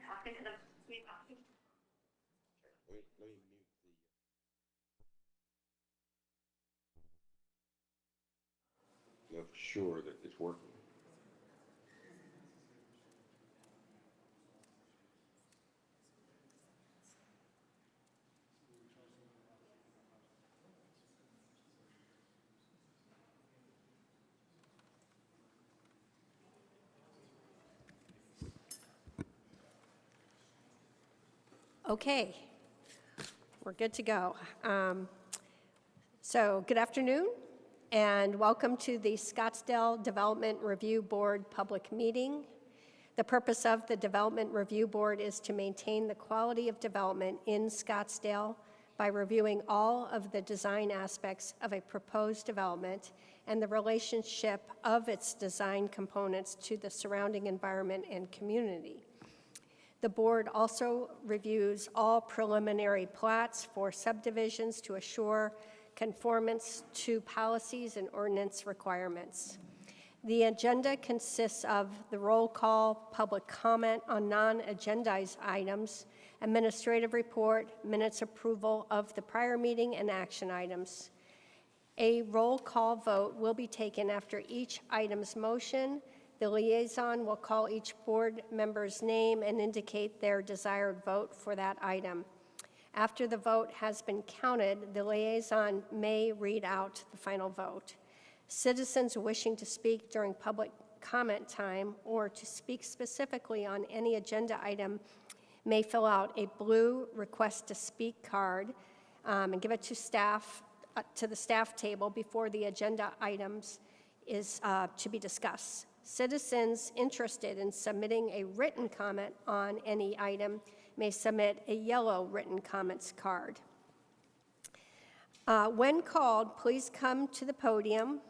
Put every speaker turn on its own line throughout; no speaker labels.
talking to them. Me talking.
Let me mute the. Know for sure that it's working.
Okay, we're good to go. So good afternoon and welcome to the Scottsdale Development Review Board public meeting. The purpose of the Development Review Board is to maintain the quality of development in Scottsdale by reviewing all of the design aspects of a proposed development and the relationship of its design components to the surrounding environment and community. The board also reviews all preliminary plats for subdivisions to assure conformance to policies and ordinance requirements. The agenda consists of the roll call, public comment on non-agendized items, administrative report, minutes approval of the prior meeting, and action items. A roll call vote will be taken after each item's motion. The liaison will call each board member's name and indicate their desired vote for that item. After the vote has been counted, the liaison may read out the final vote. Citizens wishing to speak during public comment time or to speak specifically on any agenda item may fill out a blue request to speak card and give it to staff, to the staff table before the agenda items is to be discussed. Citizens interested in submitting a written comment on any item may submit a yellow written comments card. When called, please come to the podium,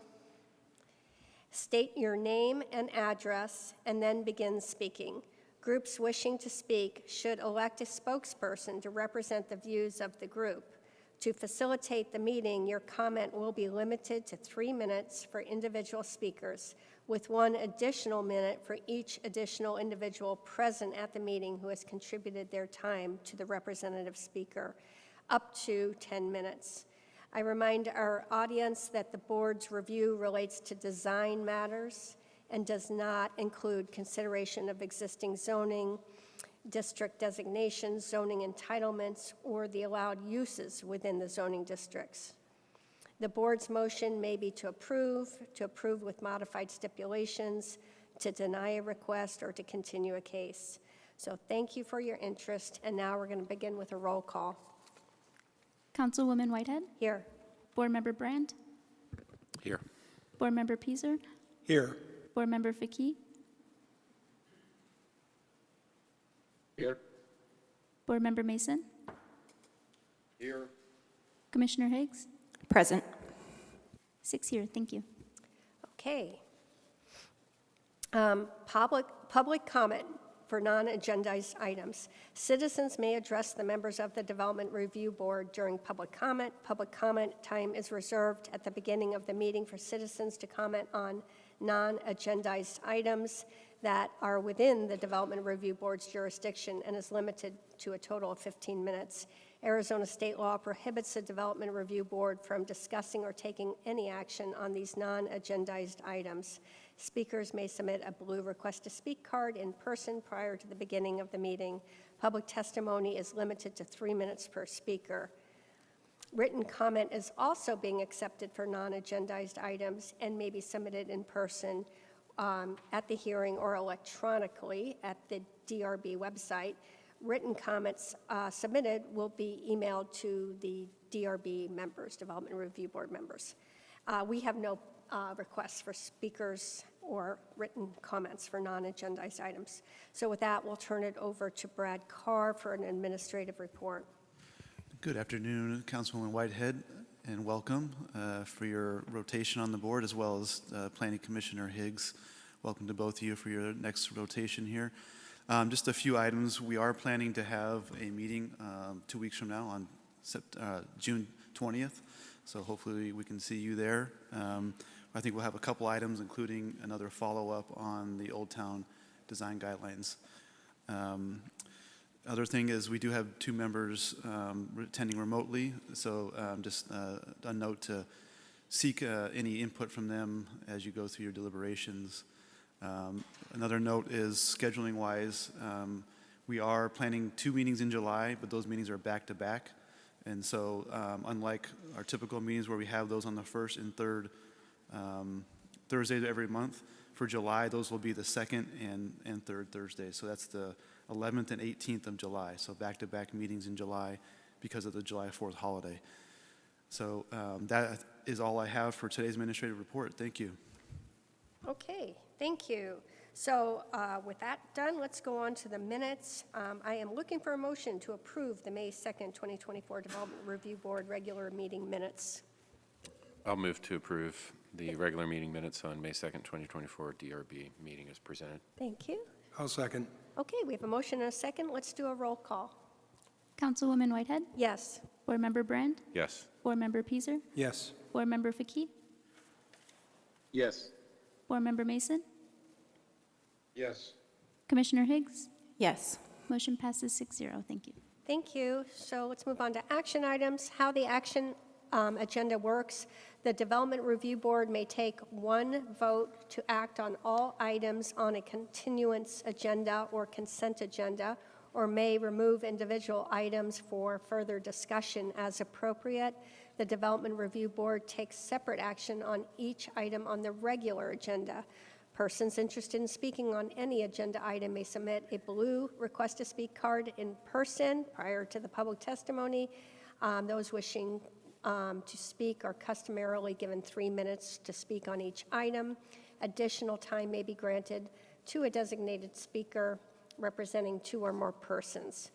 state your name and address, and then begin speaking. Groups wishing to speak should elect a spokesperson to represent the views of the group. To facilitate the meeting, your comment will be limited to 3 minutes for individual speakers, with 1 additional minute for each additional individual present at the meeting who has contributed their time to the representative speaker, up to 10 minutes. I remind our audience that the board's review relates to design matters and does not include consideration of existing zoning, district designations, zoning entitlements, or the allowed uses within the zoning districts. The board's motion may be to approve with modified stipulations, to deny a request, or to continue a case. So thank you for your interest, and now we're going to begin with a roll call.
Councilwoman Whitehead?
Here.
Board Member Brandt?
Here.
Board Member Pieser?
Here.
Board Member Faki?
Here.
Board Member Mason?
Here.
Commissioner Higgs?
Present.
6 here, thank you.
Okay. Public comment for non-agendized items. Citizens may address the members of the Development Review Board during public comment. Public comment time is reserved at the beginning of the meeting for citizens to comment on non-agendized items that are within the Development Review Board's jurisdiction and is limited to a total of 15 minutes. Arizona state law prohibits the Development Review Board from discussing or taking any action on these non-agendized items. Speakers may submit a blue request to speak card in person prior to the beginning of the meeting. Public testimony is limited to 3 minutes per speaker. Written comment is also being accepted for non-agendized items and may be submitted in person at the hearing or electronically at the DRB website. Written comments submitted will be emailed to the DRB members, Development Review Board members. We have no requests for speakers or written comments for non-agendized items. So with that, we'll turn it over to Brad Carr for an administrative report.
Good afternoon, Councilwoman Whitehead, and welcome for your rotation on the board, as well as Planning Commissioner Higgs. Welcome to both of you for your next rotation here. Just a few items. We are planning to have a meeting 2 weeks from now on June 20th, so hopefully we can see you there. I think we'll have a couple items, including another follow-up on the Old Town Design Guidelines. Other thing is we do have 2 members attending remotely, so just a note to seek any input from them as you go through your deliberations. Another note is scheduling-wise, we are planning 2 meetings in July, but those meetings are back-to-back. And so unlike our typical meetings where we have those on the first and third Thursdays of every month, for July, those will be the second and third Thursdays. So that's the 11th and 18th of July. So back-to-back meetings in July because of the July 4th holiday. So that is all I have for today's administrative report. Thank you.
Okay, thank you. So with that done, let's go on to the minutes. I am looking for a motion to approve the May 2nd, 2024 Development Review Board regular meeting minutes.
I'll move to approve the regular meeting minutes on May 2nd, 2024 DRB meeting as presented.
Thank you.
I'll second.
Okay, we have a motion and a second. Let's do a roll call.
Councilwoman Whitehead,
Yes.
Board Member Brand,
Yes.
Board Member Peaser,
Yes.
Board Member Faki,
Yes.
Board Member Mason,
Yes.
Commissioner Higgs.
Yes.
Motion passes 6-0. Thank you.
Thank you. So let's move on to action items. How the action agenda works. The Development Review Board may take 1 vote to act on all items on a continuance agenda or consent agenda, or may remove individual items for further discussion as appropriate. The Development Review Board takes separate action on each item on the regular agenda. Persons interested in speaking on any agenda item may submit a blue request to speak card in person prior to the public testimony. Those wishing to speak are customarily given 3 minutes to speak on each item. Additional time may be granted to a designated speaker representing 2 or more persons.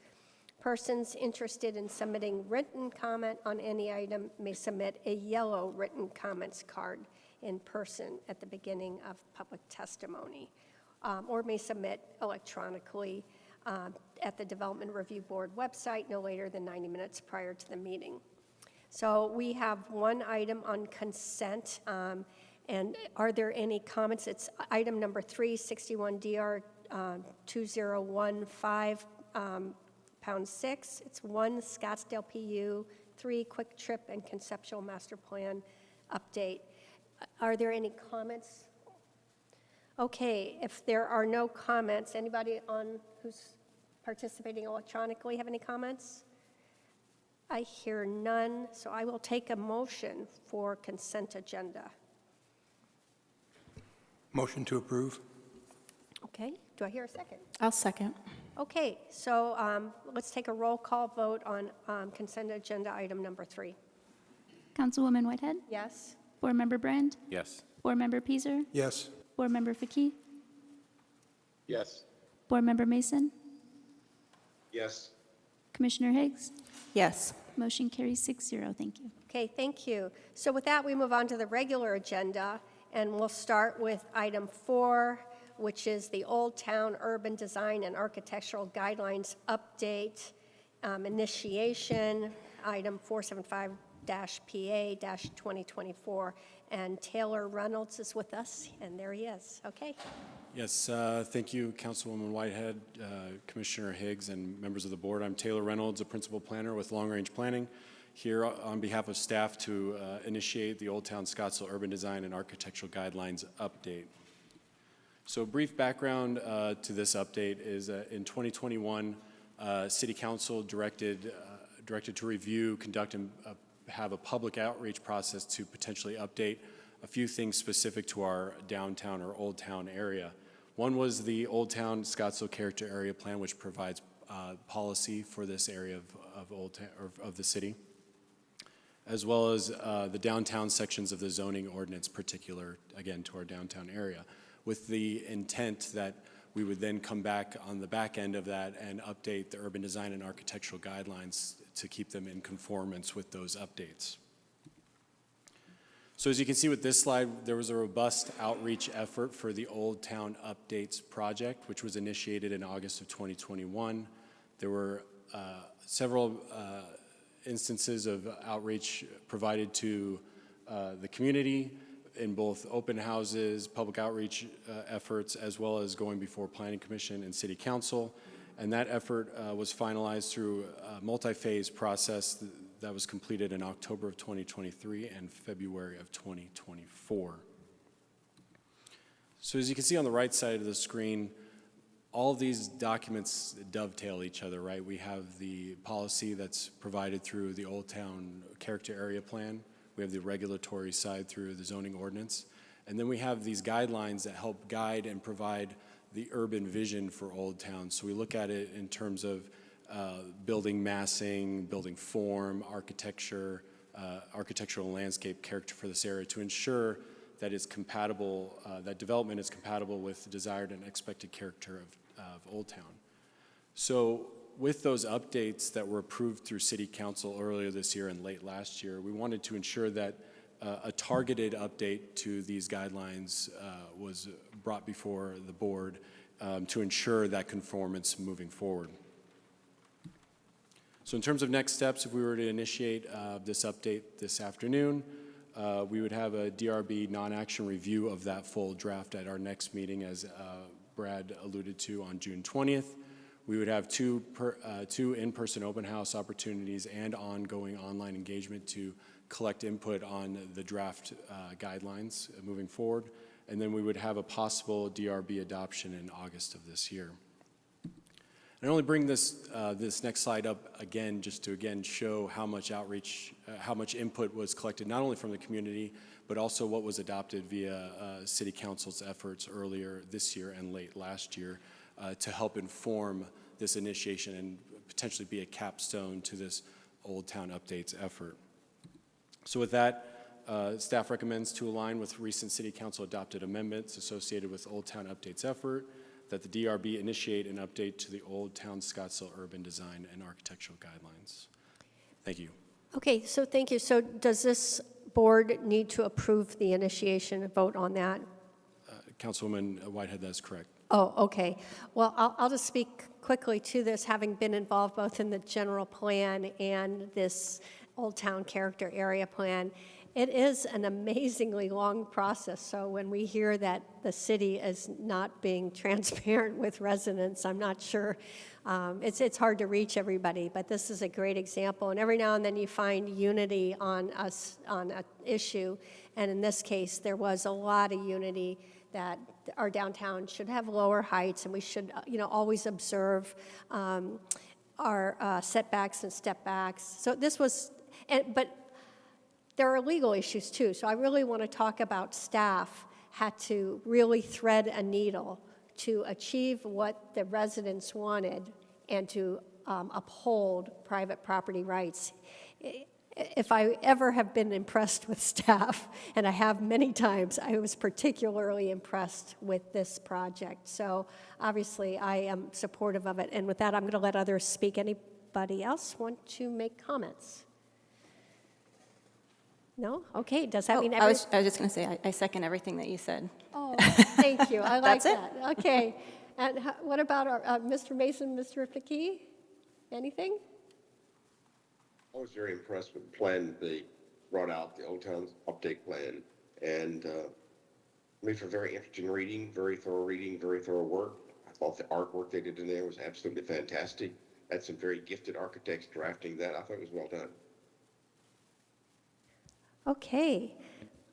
Persons interested in submitting written comment on any item may submit a yellow written comments card in person at the beginning of public testimony, or may submit electronically at the Development Review Board website no later than 90 minutes prior to the meeting. So we have 1 item on consent, and are there any comments? It's item number 3, 61 DR 2015, pound 6. It's 1 Scottsdale PU, 3 Quick Trip and Conceptual Master Plan update. Are there any comments? Okay, if there are no comments, anybody on who's participating electronically have any comments? I hear none, so I will take a motion for consent agenda.
Motion to approve.
Okay, do I hear a second?
I'll second.
Okay, so let's take a roll call vote on consent agenda item number 3.
Councilwoman Whitehead,
Yes?
Board Member Brand,
Yes.
Board Member Peaser,
Yes.
Board Member Faki,
Yes.
Board Member Mason,
Yes.
Commissioner Higgs.
Yes.
Motion carries 6-0. Thank you.
Okay, thank you. So with that, we move on to the regular agenda, and we'll start with item 4, which is the Old Town Urban Design and Architectural Guidelines Update Initiation, item 475-PA-2024. And Taylor Reynolds is with us, and there he is. Okay.
Yes, thank you, Councilwoman Whitehead, Commissioner Higgs, and members of the board. I'm Taylor Reynolds, a principal planner with Long Range Planning, here on behalf of staff to initiate the Old Town Scottsdale Urban Design and Architectural Guidelines update. So brief background to this update is in 2021, City Council directed to review, conduct, and have a public outreach process to potentially update a few things specific to our downtown or Old Town area. One was the Old Town Scottsdale Character Area Plan, which provides policy for this area of Old Town, or of the city, as well as the downtown sections of the zoning ordinance, particular, again, to our downtown area, with the intent that we would then come back on the back end of that and update the urban design and architectural guidelines to keep them in conformance with those updates. So as you can see with this slide, there was a robust outreach effort for the Old Town Updates project, which was initiated in August of 2021. There were several instances of outreach provided to the community in both open houses, public outreach efforts, as well as going before Planning Commission and City Council. And that effort was finalized through a multi-phase process that was completed in October of 2023 and February of 2024. So as you can see on the right side of the screen, all of these documents dovetail each other, right? We have the policy that's provided through the Old Town Character Area Plan. We have the regulatory side through the zoning ordinance. And then we have these guidelines that help guide and provide the urban vision for Old Town. So we look at it in terms of building massing, building form, architecture, architectural and landscape character for this area to ensure that it's compatible, that development is compatible with the desired and expected character of Old Town. So with those updates that were approved through City Council earlier this year and late last year, we wanted to ensure that a targeted update to these guidelines was brought before the board to ensure that conformance moving forward. So in terms of next steps, if we were to initiate this update this afternoon, we would have a DRB non-action review of that full draft at our next meeting, as Brad alluded to, on June 20th. We would have two in-person open house opportunities and ongoing online engagement to collect input on the draft guidelines moving forward. And then we would have a possible DRB adoption in August of this year. I only bring this next slide up again just to again show how much outreach, how much input was collected, not only from the community, but also what was adopted via City Council's efforts earlier this year and late last year to help inform this initiation and potentially be a capstone to this Old Town Updates effort. So with that, staff recommends to align with recent City Council adopted amendments associated with Old Town Updates effort, that the DRB initiate an update to the Old Town Scottsdale Urban Design and Architectural Guidelines. Thank you.
Okay, so thank you. So does this board need to approve the initiation and vote on that?
Councilwoman Whitehead, that's correct.
Oh, okay. Well, I'll just speak quickly to this, having been involved both in the general plan and this Old Town Character Area Plan. It is an amazingly long process, so when we hear that the city is not being transparent with residents, I'm not sure. It's hard to reach everybody, but this is a great example. And every now and then you find unity on an issue, and in this case, there was a lot of unity that our downtown should have lower heights, and we should, always observe our setbacks and step backs. So this was, but there are legal issues too, so I really want to talk about staff had to really thread a needle to achieve what the residents wanted and to uphold private property rights. If I ever have been impressed with staff, and I have many times, I was particularly impressed with this project. So obviously I am supportive of it, and with that I'm going to let others speak. Anybody else want to make comments? No? Okay, does that mean
I was just going to say, I second everything that you said.
Oh, thank you. I like
That's it.
that. Okay. And what about our, Mr. Mason, Mr. Faki? Anything?
I was very impressed with the plan they brought out, the Old Town Update Plan, and made for very interesting reading, very thorough work. I thought the artwork they did in there was absolutely fantastic. Had some very gifted architects drafting that. I thought it was well done.
Okay.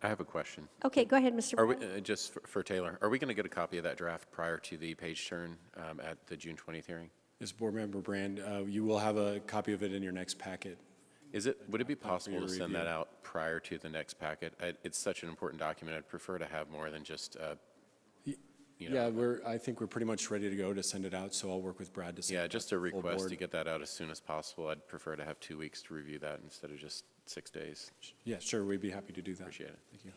I have a question.
Okay, go ahead, Mr.
Are we,
Brown.
just for Taylor, are we going to get a copy of that draft prior to the page turn at the June 20th hearing?
Yes, Board Member Brand, you will have a copy of it in your next packet.
Would it be possible
your
to send that
review.
out prior to the next packet? It's such an important document. I'd prefer to have more than just,
Yeah, I think we're pretty much ready to go to send it out, so I'll work with Brad to send it
yeah,
out
just
to
a
the full
request
board.
to get that out as soon as possible. I'd prefer to have 2 weeks to review that instead of just 6 days.
Yeah, sure, we'd be happy to do that.
Appreciate it.
Thank you.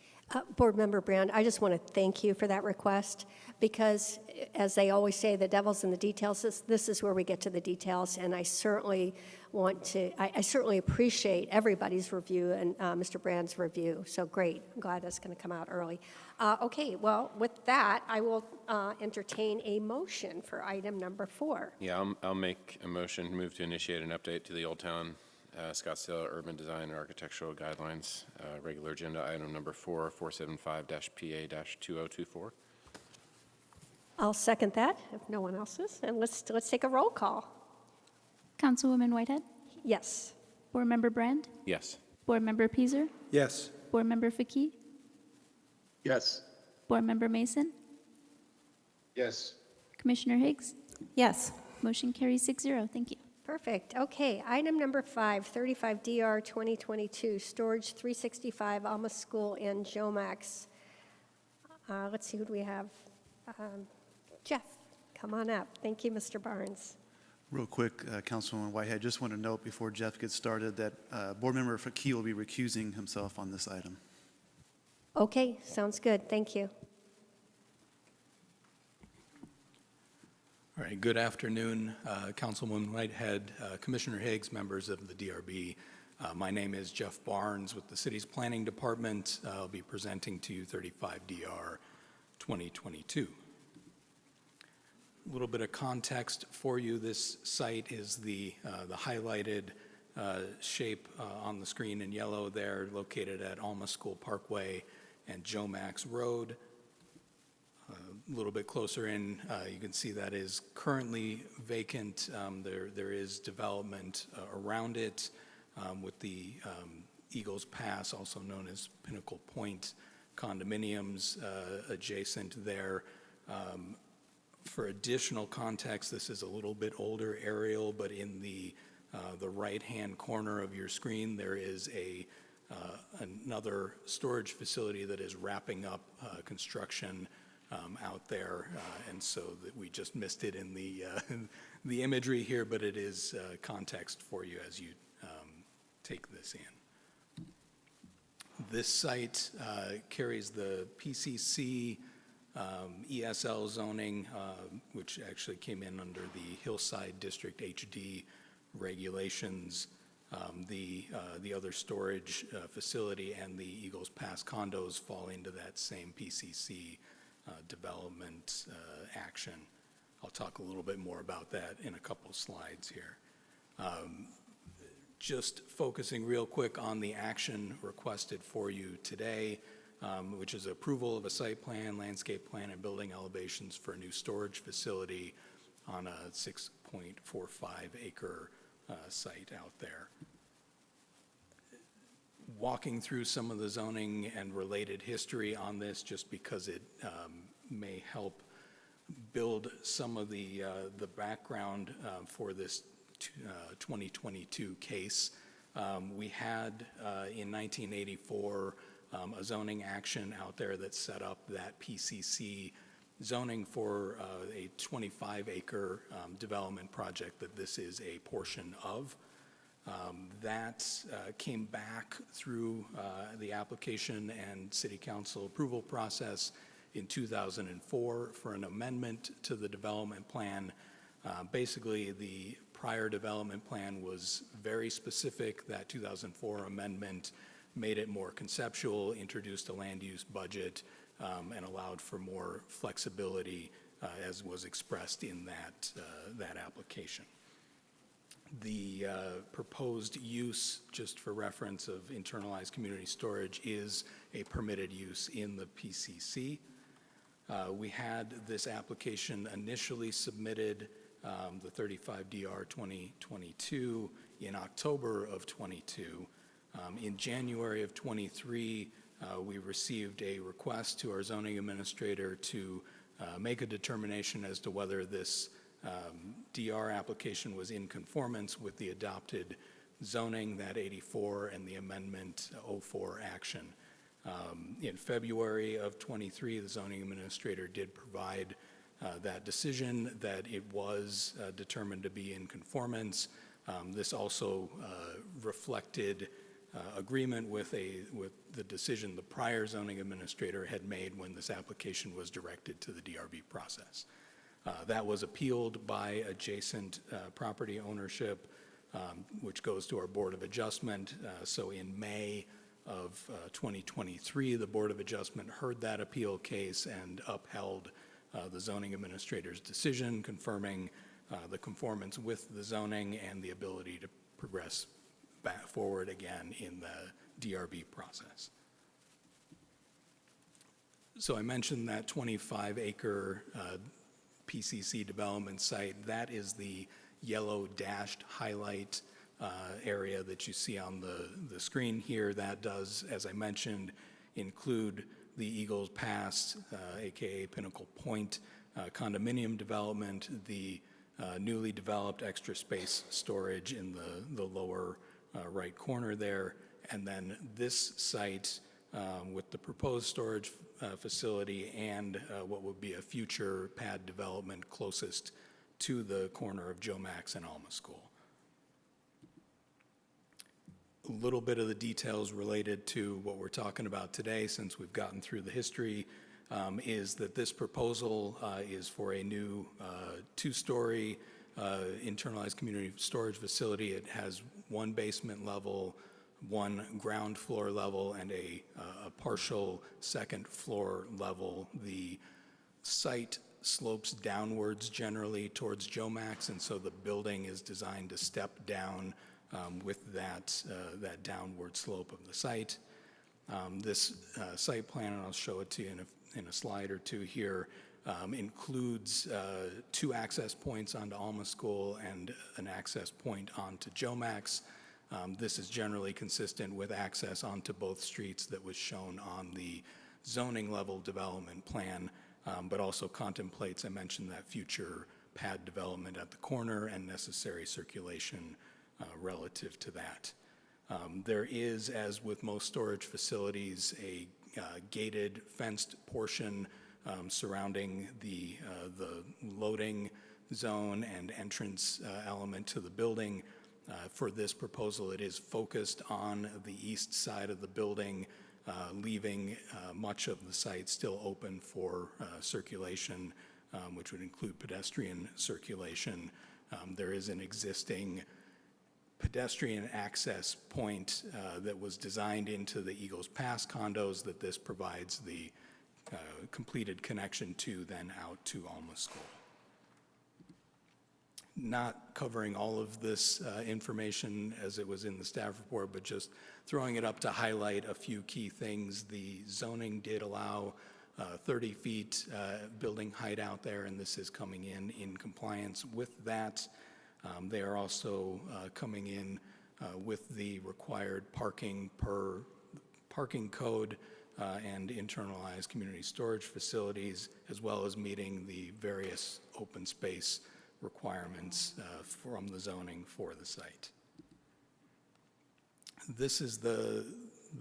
Board Member Brand, I just want to thank you for that request because, as they always say, the devil's in the details. This is where we get to the details, and I certainly want to, I certainly appreciate everybody's review and Mr. Brand's review. So great. I'm glad that's going to come out early. Okay, well, with that, I will entertain a motion for item number 4.
Yeah, I'll make a motion, move to initiate an update to the Old Town Scottsdale Urban Design and Architectural Guidelines, regular agenda item number 4, 475-PA-2024.
I'll second that, if no one else is. And let's take a roll call.
Councilwoman Whitehead,
Yes.
Board Member Brand,
Yes.
Board Member Peaser,
Yes.
Board Member Faki,
Yes.
Board Member Mason,
Yes.
Commissioner Higgs.
Yes.
Motion carries 6-0. Thank you.
Perfect. Okay, item number 5, 35 DR 2022, Storage 365, Alma School and Jomax. Let's see, who do we have? Jeff, come on up. Thank you, Mr. Barnes.
Real quick, Councilwoman Whitehead, just want to note before Jeff gets started that Board Member Faki will be recusing himself on this item.
Okay, sounds good. Thank you.
All right, good afternoon, Councilwoman Whitehead, Commissioner Higgs, members of the DRB. My name is Jeff Barnes with the city's planning department. I'll be presenting to you 35 DR 2022. A little bit of context for you. This site is the highlighted shape on the screen in yellow there, located at Alma School Parkway and Jomax Road. A little bit closer in, you can see that is currently vacant. There is development around it with the Eagles Pass, also known as Pinnacle Point condominiums adjacent there. For additional context, this is a little bit older aerial, but in the right-hand corner of your screen, there is another storage facility that is wrapping up construction out there, and so that we just missed it in the imagery here, but it is context for you as you take this in. This site carries the PCC ESL zoning, which actually came in under the Hillside District HD regulations. The other storage facility and the Eagles Pass condos fall into that same PCC development action. I'll talk a little bit more about that in a couple slides here. Just focusing real quick on the action requested for you today, which is approval of a site plan, landscape plan, and building elevations for a new storage facility on a 6.45 acre site out there. Walking through some of the zoning and related history on this, just because it may help build some of the background for this 2022 case. We had in 1984 a zoning action out there that set up that PCC zoning for a 25-acre development project that this is a portion of. That came back through the application and city council approval process in 2004 for an amendment to the development plan. Basically, the prior development plan was very specific. That 2004 amendment made it more conceptual, introduced a land use budget, and allowed for more flexibility as was expressed in that application. The proposed use, just for reference, of internalized community storage is a permitted use in the PCC. We had this application initially submitted, the 35 DR 2022, in October of 22. In January of 23, we received a request to our zoning administrator to make a determination as to whether this DR application was in conformance with the adopted zoning, that 84, and the amendment 04 action. In February of 23, the zoning administrator did provide that decision that it was determined to be in conformance. This also reflected agreement with the decision the prior zoning administrator had made when this application was directed to the DRB process. That was appealed by adjacent property ownership, which goes to our Board of Adjustment. So in May of 2023, the Board of Adjustment heard that appeal case and upheld the zoning administrator's decision, confirming the conformance with the zoning and the ability to progress back forward again in the DRB process. So I mentioned that 25-acre PCC development site. That is the yellow dashed highlight area that you see on the screen here. That does, as I mentioned, include the Eagles Pass, AKA Pinnacle Point condominium development, the newly developed extra space storage in the lower right corner there, and then this site with the proposed storage facility and what would be a future pad development closest to the corner of Joe Max and Alma School. A little bit of the details related to what we're talking about today, since we've gotten through the history, is that this proposal is for a new two-story internalized community storage facility. It has one basement level, one ground floor level, and a partial second floor level. The site slopes downwards generally towards Joe Max, and so the building is designed to step down with that downward slope of the site. This site plan, and I'll show it to you in a slide or two here, includes two access points onto Alma School and an access point onto Joe Max. This is generally consistent with access onto both streets that was shown on the zoning level development plan, but also contemplates, I mentioned, that future pad development at the corner and necessary circulation relative to that. There is, as with most storage facilities, a gated fenced portion surrounding the loading zone and entrance element to the building. For this proposal, it is focused on the east side of the building, leaving much of the site still open for circulation, which would include pedestrian circulation. There is an existing pedestrian access point that was designed into the Eagles Pass condos that this provides the completed connection to, then out to Alma School. Not covering all of this information as it was in the staff report, but just throwing it up to highlight a few key things. The zoning did allow 30 feet building height out there, and this is coming in compliance with that. They are also coming in with the required parking per parking code and internalized community storage facilities, as well as meeting the various open space requirements from the zoning for the site. This is the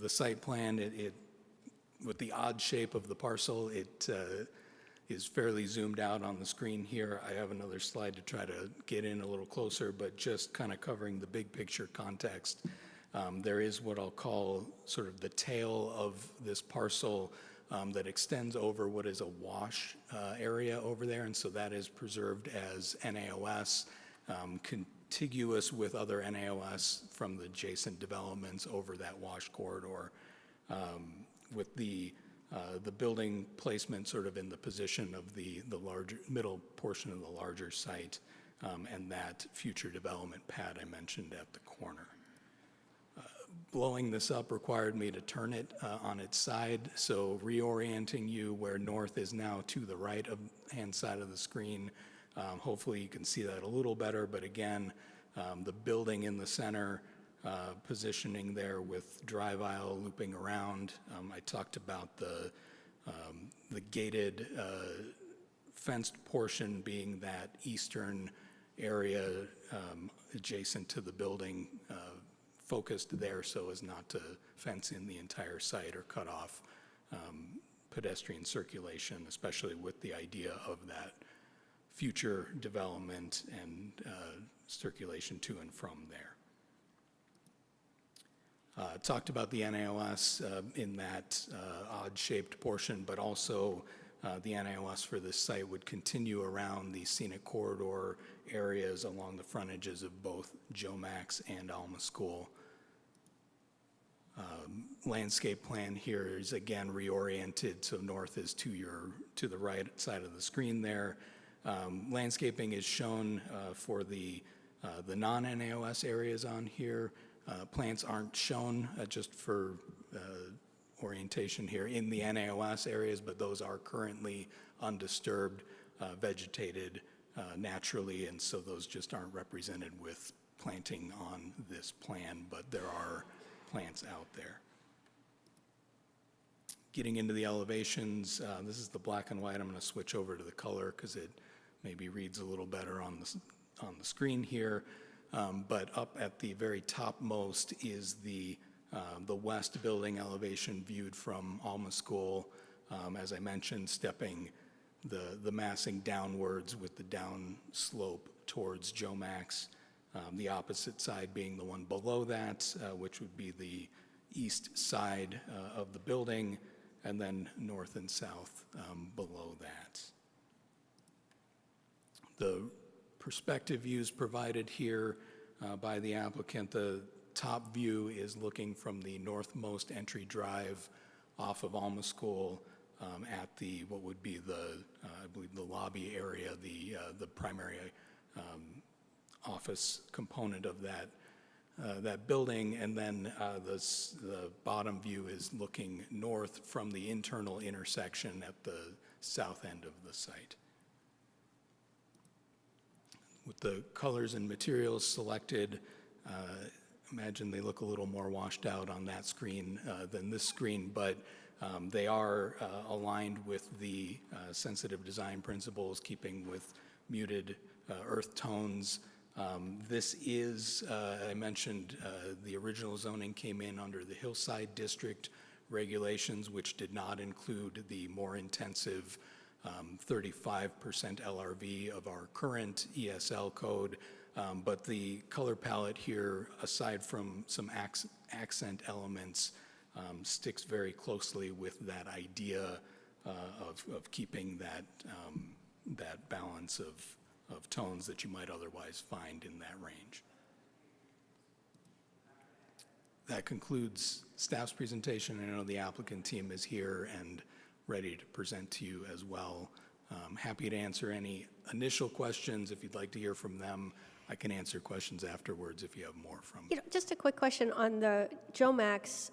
site plan. It with the odd shape of the parcel, it is fairly zoomed out on the screen here. I have another slide to try to get in a little closer, but just kind of covering the big picture context. There is what I'll call sort of the tail of this parcel that extends over what is a wash area over there, and so that is preserved as NAOS, contiguous with other NAOS from the adjacent developments over that wash corridor, with the building placement sort of in the position of the larger middle portion of the larger site, and that future development pad I mentioned at the corner. Blowing this up required me to turn it on its side, so reorienting you where north is now to the right of hand side of the screen. Hopefully you can see that a little better, but again, the building in the center, positioning there with drive aisle looping around. I talked about the gated fenced portion being that eastern area adjacent to the building, focused there so as not to fence in the entire site or cut off pedestrian circulation, especially with the idea of that future development and circulation to and from there. Talked about the NAOS in that odd-shaped portion, but also the NAOS for this site would continue around the scenic corridor areas along the frontages of both Joe Max and Alma School. Landscape plan here is again reoriented, so north is to the right side of the screen there. Landscaping is shown for the non-NAOS areas on here. Plants aren't shown just for orientation here in the NAOS areas, but those are currently undisturbed. vegetated naturally, and so those just aren't represented with planting on this plan, but there are plants out there. Getting into the elevations, this is the black and white. I'm going to switch over to the color because it maybe reads a little better on the screen here. But up at the very topmost is the west building elevation viewed from Alma School. As I mentioned, stepping the massing downwards with the down slope towards Joe Max. The opposite side being the one below that, which would be the east side of the building, and then north and south below that. The perspective views provided here by the applicant, the top view is looking from the northmost entry drive off of Alma School at the, what would be the, I believe the lobby area, the primary office component of that building, and then the bottom view is looking north from the internal intersection at the south end of the site. With the colors and materials selected, imagine they look a little more washed out on that screen than this screen, but they are aligned with the sensitive design principles, keeping with muted earth tones. This is, I mentioned, the original zoning came in under the Hillside District regulations, which did not include the more intensive 35% LRV of our current ESL code. But the color palette here, aside from some accent elements, sticks very closely with that idea of keeping that balance of tones that you might otherwise find in that range. That concludes staff's presentation. I know the applicant team is here and ready to present to you as well. Happy to answer any initial questions. If you'd like to hear from them, I can answer questions afterwards if you have more from them.
Just a quick question on the Joe Max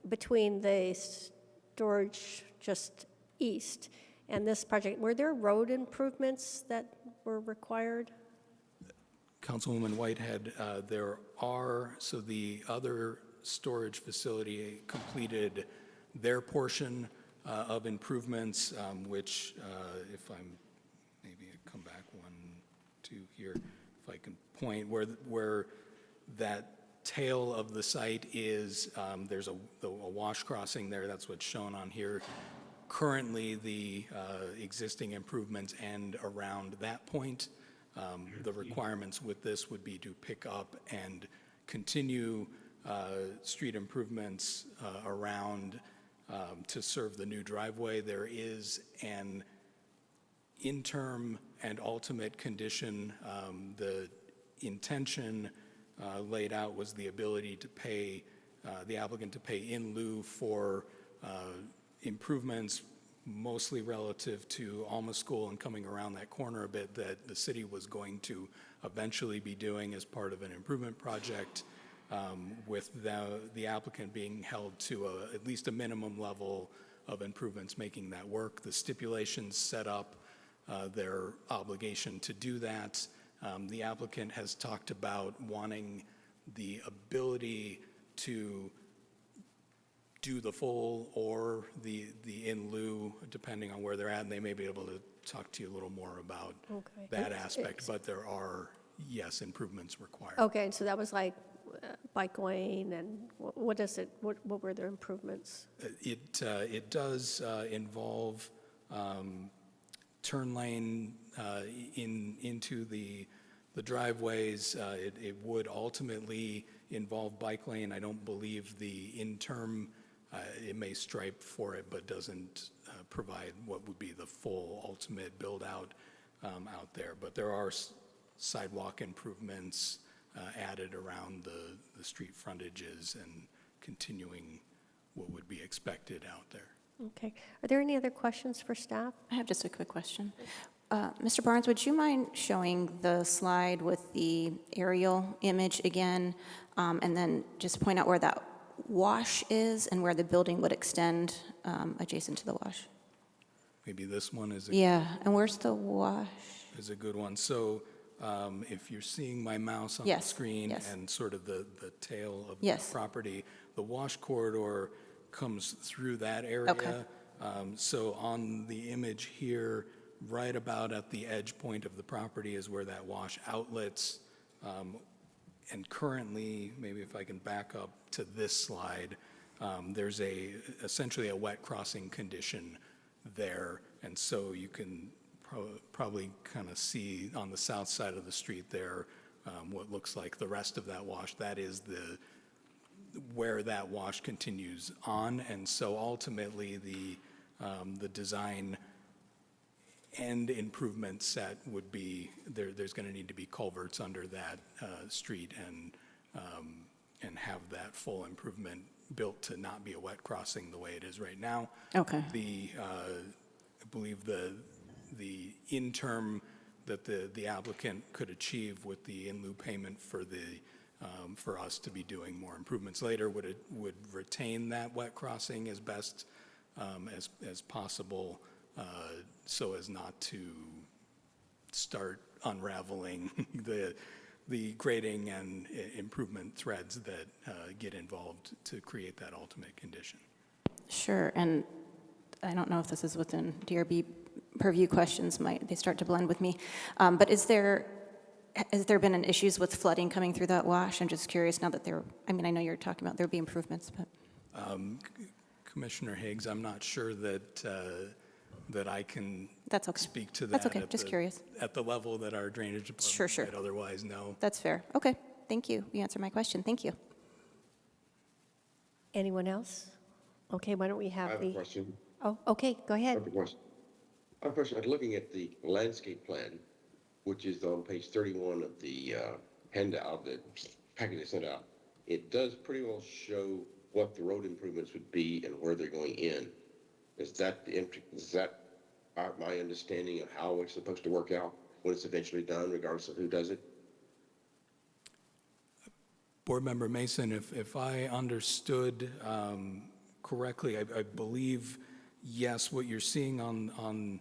between the storage just east and this project. Were there road improvements that were required?
Councilwoman Whitehead, there are, so the other storage facility completed their portion of improvements, which if I'm, maybe I come back 1, 2 here, if I can point where that tail of the site is, there's a wash crossing there, that's what's shown on here. Currently, the existing improvements end around that point. The requirements with this would be to pick up and continue street improvements around to serve the new driveway. There is an interim and ultimate condition. The intention laid out was the ability to pay, the applicant to pay in lieu for improvements, mostly relative to Alma School and coming around that corner a bit, that the city was going to eventually be doing as part of an improvement project, with the applicant being held to at least a minimum level of improvements, making that work. The stipulations set up their obligation to do that. The applicant has talked about wanting the ability to do the full or the in lieu, depending on where they're at, and they may be able to talk to you a little more about that aspect, but there are, yes, improvements required.
Okay, and so that was like bike lane, and what is it? What were their improvements?
It does involve turn lane into the driveways. It would ultimately involve bike lane. I don't believe the interim, it may stripe for it, but doesn't provide what would be the full ultimate build out out there. But there are sidewalk improvements added around the street frontages and continuing what would be expected out there.
Okay. Are there any other questions for staff?
I have just a quick question. Mr. Barnes, would you mind showing the slide with the aerial image again, and then just point out where that wash is and where the building would extend adjacent to the wash?
maybe this one is
Yeah, and where's the wash?
a good one. So if you're seeing my mouse on the
Yes,
screen
yes.
and sort of the tail of
Yes.
the property, the wash corridor comes through that area.
Okay.
So on the image here, right about at the edge point of the property is where that wash outlets. And currently, maybe if I can back up to this slide, there's essentially a wet crossing condition there. And so you can probably kind of see on the south side of the street there what looks like the rest of that wash. That is where that wash continues on. And so ultimately, the design and improvement set would be, there's going to need to be culverts under that street and have that full improvement built to not be a wet crossing the way it is right now.
Okay.
I believe the interim that the applicant could achieve with the in lieu payment for us to be doing more improvements later would retain that wet crossing as best as possible, so as not to start unraveling the grading and improvement threads that get involved to create that ultimate condition.
Sure, and I don't know if this is within DRB purview questions, they start to blend with me, but has there been an issues with flooding coming through that wash? I'm just curious now that I know you're talking about there'll be improvements, but.
Commissioner Higgs, I'm not sure that I can
That's okay.
speak to that.
That's okay, just curious.
At the level that our drainage department
Sure.
might otherwise know.
That's fair. Okay, thank you. You answered my question. Thank you.
Anyone else? Okay, why don't we
I
have
have a
the,
question.
oh, okay, go
I
ahead.
have a question. I have a question. I'm looking at the landscape plan, which is on page 31 of the handout, the packet they sent out. It does pretty well show what the road improvements would be and where they're going in. Is that my understanding of how it's supposed to work out when it's eventually done, regardless of who does it?
Board Member Mason, if I understood correctly, I believe, yes, what you're seeing on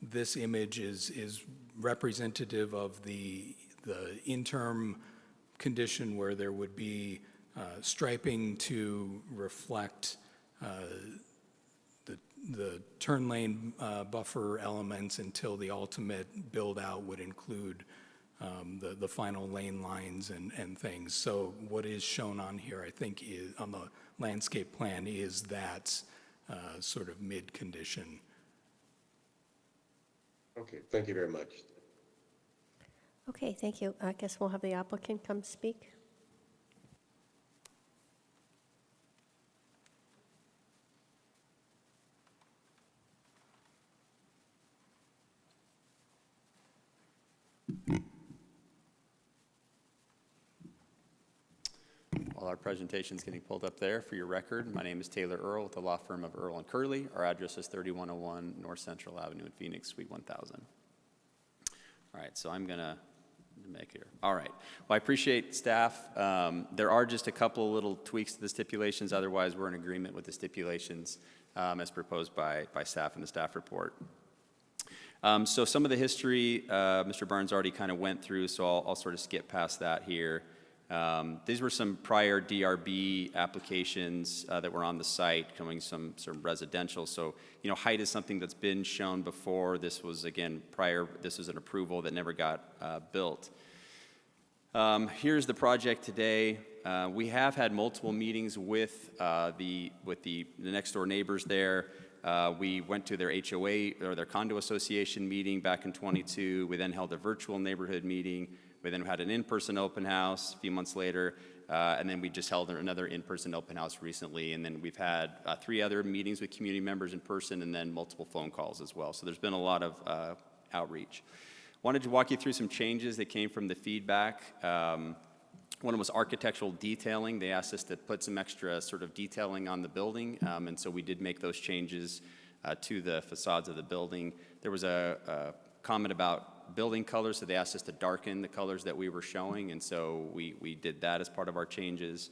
this image is representative of the interim condition where there would be striping to reflect the turn lane buffer elements until the ultimate build-out would include the final lane lines and things. So what is shown on here, I think, is on the landscape plan is that sort of mid-condition.
Okay, thank you very much.
Okay, thank you. I guess we'll have the applicant come speak.
While our presentation's getting pulled up there for your record, my name is Taylor Earl with the law firm of Earl & Curley. Our address is 3101 North Central Avenue in Phoenix, Suite 1000. All right, so I'm going to make here. All right. Well, I appreciate staff. There are just a couple of little tweaks to the stipulations. Otherwise, we're in agreement with the stipulations as proposed by staff in the staff report. So some of the history, Mr. Barnes already kind of went through, so I'll sort of skip past that here. These were some prior DRB applications that were on the site, coming some residential. So, height is something that's been shown before. This was, again, this was an approval that never got built. Here's the project today. We have had multiple meetings with the next door neighbors there. We went to their HOA or their condo association meeting back in '22. We then held a virtual neighborhood meeting. We then had an in-person open house a few months later, and then we just held another in-person open house recently. And then we've had 3 other meetings with community members in person, and then multiple phone calls as well. So there's been a lot of outreach. Wanted to walk you through some changes that came from the feedback. One was architectural detailing. They asked us to put some extra sort of detailing on the building, and so we did make those changes to the facades of the building. There was a comment about building colors, so they asked us to darken the colors that we were showing, and so we did that as part of our changes.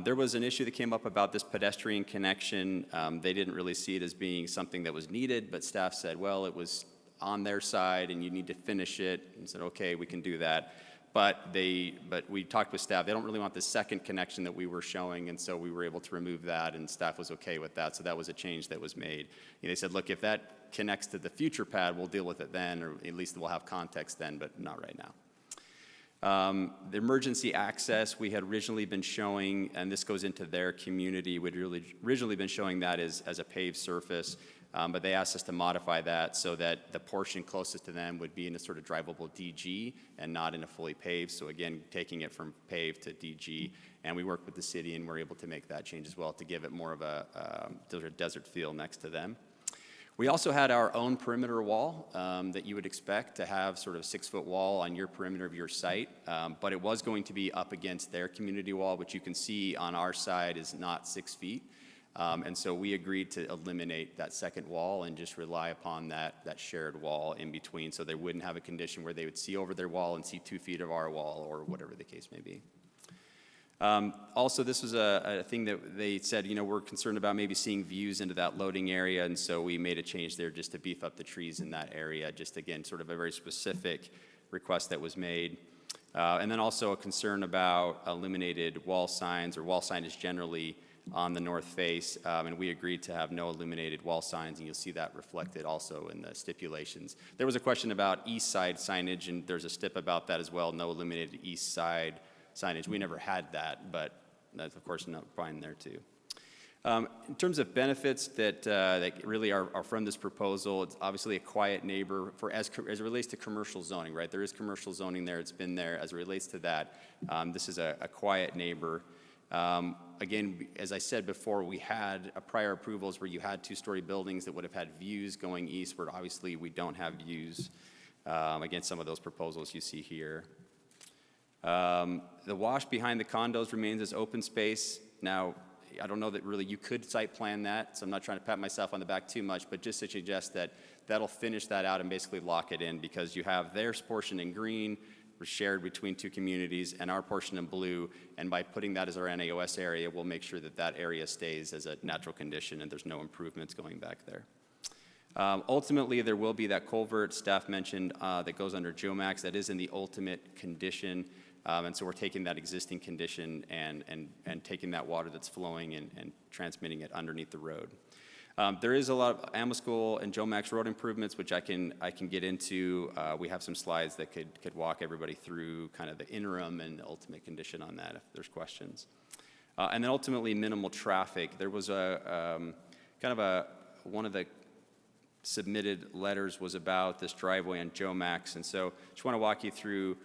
There was an issue that came up about this pedestrian connection. They didn't really see it as being something that was needed, but staff said, well, it was on their side and you need to finish it, and said, okay, we can do that. But we talked with staff, they don't really want the second connection that we were showing, and so we were able to remove that, and staff was okay with that, so that was a change that was made. They said, look, if that connects to the future pad, we'll deal with it then, or at least we'll have context then, but not right now. The emergency access we had originally been showing, and this goes into their community, we'd originally been showing that as a paved surface, but they asked us to modify that so that the portion closest to them would be in a sort of drivable DG and not in a fully paved. So again, taking it from paved to DG, and we worked with the city and we're able to make that change as well to give it more of a desert feel next to them. We also had our own perimeter wall that you would expect to have sort of 6-foot wall on your perimeter of your site, but it was going to be up against their community wall, which you can see on our side is not 6 feet. And so we agreed to eliminate that second wall and just rely upon that shared wall in between, so they wouldn't have a condition where they would see over their wall and see 2 feet of our wall or whatever the case may be. Also, this was a thing that they said, we're concerned about maybe seeing views into that loading area, and so we made a change there just to beef up the trees in that area, just again, sort of a very specific request that was made. And then also a concern about illuminated wall signs or wall signage generally on the north face, and we agreed to have no illuminated wall signs, and you'll see that reflected also in the stipulations. There was a question about east side signage, and there's a stip about that as well, no illuminated east side signage. We never had that, but that's of course not fine there too. In terms of benefits that really are from this proposal, it's obviously a quiet neighbor as it relates to commercial zoning, right? There is commercial zoning there, it's been there. As it relates to that, this is a quiet neighbor. Again, as I said before, we had prior approvals where you had 2-story buildings that would have had views going eastward. Obviously, we don't have views against some of those proposals you see here. The wash behind the condos remains as open space. Now, I don't know that really you could site plan that, so I'm not trying to pat myself on the back too much, but just to suggest that that'll finish that out and basically lock it in, because you have their portion in green, shared between 2 communities, and our portion in blue, and by putting that as our NAOS area, we'll make sure that that area stays as a natural condition and there's no improvements going back there. Ultimately, there will be that culvert staff mentioned that goes under GeoMax. That is in the ultimate condition, and so we're taking that existing condition and taking that water that's flowing and transmitting it underneath the road. There is a lot of Amoscool and GeoMax road improvements, which I can get into. We have some slides that could walk everybody through kind of the interim and the ultimate condition on that if there's questions. And then ultimately minimal traffic. There was one of the submitted letters was about this driveway on GeoMax, and so just want to walk you through.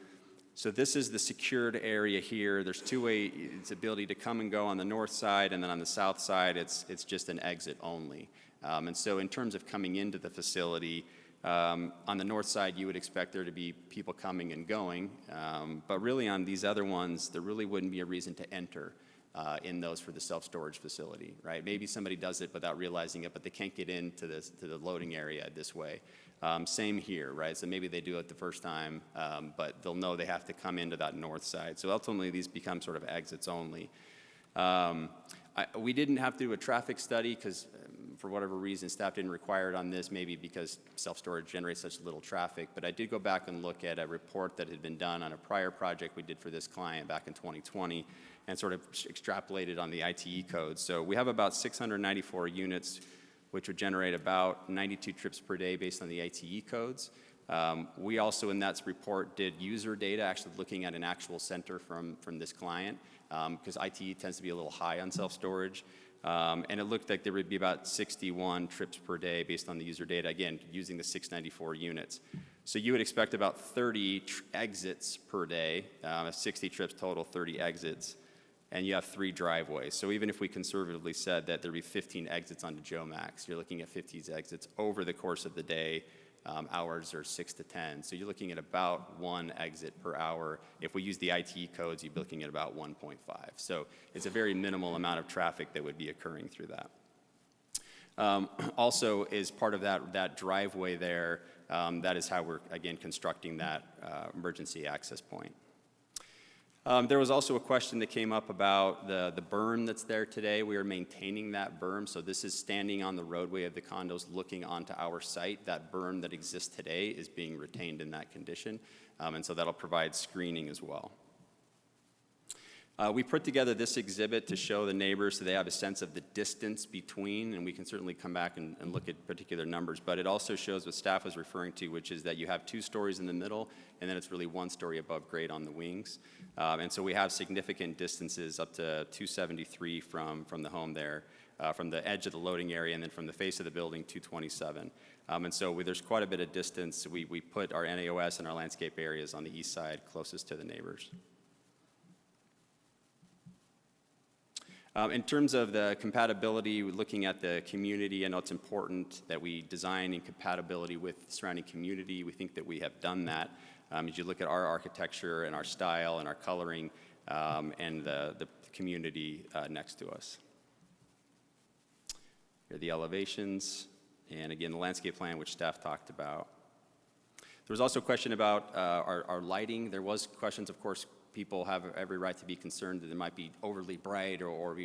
So this is the secured area here. There's its ability to come and go on the north side, and then on the south side, it's just an exit only. And so in terms of coming into the facility, on the north side, you would expect there to be people coming and going, but really on these other ones, there really wouldn't be a reason to enter in those for the self-storage facility, right? Maybe somebody does it without realizing it, but they can't get into to the loading area this way. Same here, right? So maybe they do it the first time, but they'll know they have to come into that north side. So ultimately, these become sort of exits only. We didn't have to do a traffic study because for whatever reason, staff didn't require it on this, maybe because self-storage generates such little traffic. But I did go back and look at a report that had been done on a prior project we did for this client back in 2020 and sort of extrapolated on the ITE code. So we have about 694 units, which would generate about 92 trips per day based on the ITE codes. We also, in that report, did user data, actually looking at an actual center from this client, because ITE tends to be a little high on self-storage. And it looked like there would be about 61 trips per day based on the user data, again, using the 694 units. So you would expect about 30 exits per day, 60 trips total, 30 exits, and you have 3 driveways. So even if we conservatively said that there'd be 15 exits onto GeoMax, you're looking at 50 exits over the course of the day. Hours are 6 to 10. So you're looking at about 1 exit per hour. If we use the ITE codes, you'd be looking at about 1.5. So it's a very minimal amount of traffic that would be occurring through that. Also, as part of that driveway there, that is how we're, again, constructing that emergency access point. There was also a question that came up about the berm that's there today. We are maintaining that berm, so this is standing on the roadway of the condos looking onto our site. That berm that exists today is being retained in that condition, and so that'll provide screening as well. We put together this exhibit to show the neighbors so they have a sense of the distance between, and we can certainly come back and look at particular numbers, but it also shows what staff was referring to, which is that you have 2 stories in the middle, and then it's really 1 story above grade on the wings. And so we have significant distances up to 273 from the home there, from the edge of the loading area, and then from the face of the building, 227. And so there's quite a bit of distance. We put our NAOS and our landscape areas on the east side closest to the neighbors. In terms of the compatibility, looking at the community, I know it's important that we design in compatibility with the surrounding community. We think that we have done that. As you look at our architecture and our style and our coloring and the community next to us. Here are the elevations, and again, the landscape plan, which staff talked about. There was also a question about our lighting. There was questions, of course. People have every right to be concerned that it might be overly bright or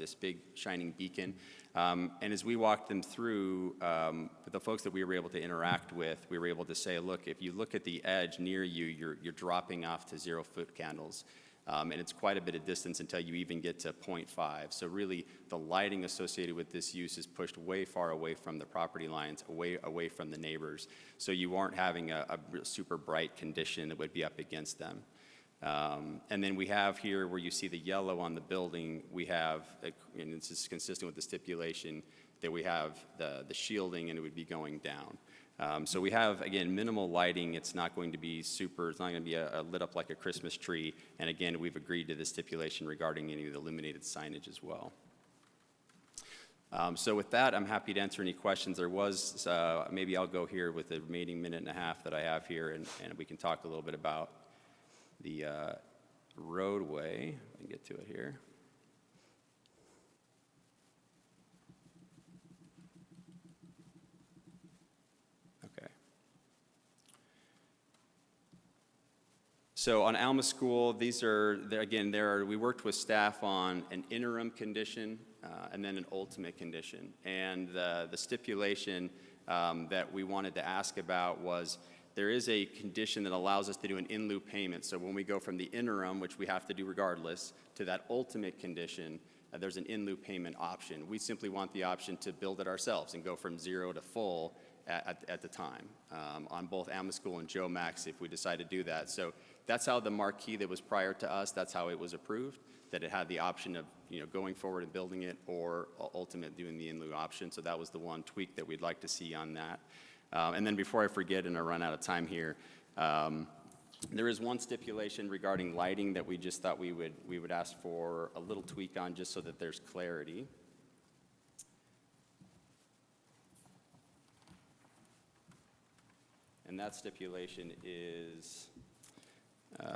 this big shining beacon. And as we walked them through, the folks that we were able to interact with, we were able to say, look, if you look at the edge near you, you're dropping off to 0-foot candles. And it's quite a bit of distance until you even get to 0.5. So really, the lighting associated with this use is pushed way far away from the property lines, away from the neighbors. So you aren't having a super bright condition that would be up against them. And then we have here where you see the yellow on the building, we have, and this is consistent with the stipulation, that we have the shielding and it would be going down. So we have, again, minimal lighting. It's not going to be it's not going to be lit up like a Christmas tree. And again, we've agreed to the stipulation regarding any of the illuminated signage as well. So with that, I'm happy to answer any questions. There was, maybe I'll go here with the remaining minute and a half that I have here, and we can talk a little bit about the roadway. Let me get to it here. Okay. So on Alma School, we worked with staff on an interim condition and then an ultimate condition. And the stipulation that we wanted to ask about was, there is a condition that allows us to do an in lieu payment. So when we go from the interim, which we have to do regardless, to that ultimate condition, there's an in lieu payment option. We simply want the option to build it ourselves and go from 0 to full at the time on both Alma School and Joe Max if we decide to do that. So that's how the marquee that was prior to us, that's how it was approved, that it had the option of going forward and building it or ultimate doing the in lieu option. So that was the one tweak that we'd like to see on that. And then before I forget and I run out of time here, there is one stipulation regarding lighting that we just thought we would ask for a little tweak on just so that there's clarity. And that stipulation is,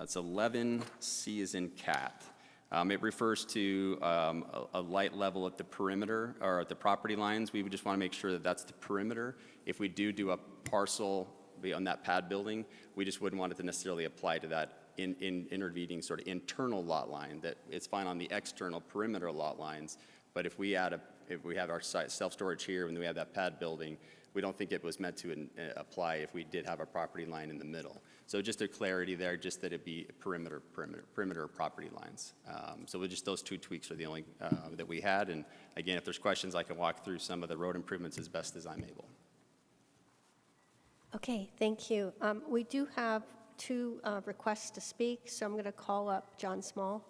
it's 11C as in cat. It refers to a light level at the perimeter or at the property lines. We would just want to make sure that that's the perimeter. If we do a parcel on that pad building, we just wouldn't want it to necessarily apply to that intervening sort of internal lot line. That it's fine on the external perimeter lot lines, but if we have our self-storage here and we have that pad building, we don't think it was meant to apply if we did have a property line in the middle. So just a clarity there, just that it be perimeter property lines. So just those 2 tweaks are the only that we had. And again, if there's questions, I can walk through some of the road improvements as best as I'm able.
Okay, thank you. We do have 2 requests to speak, so I'm going to call up John Small.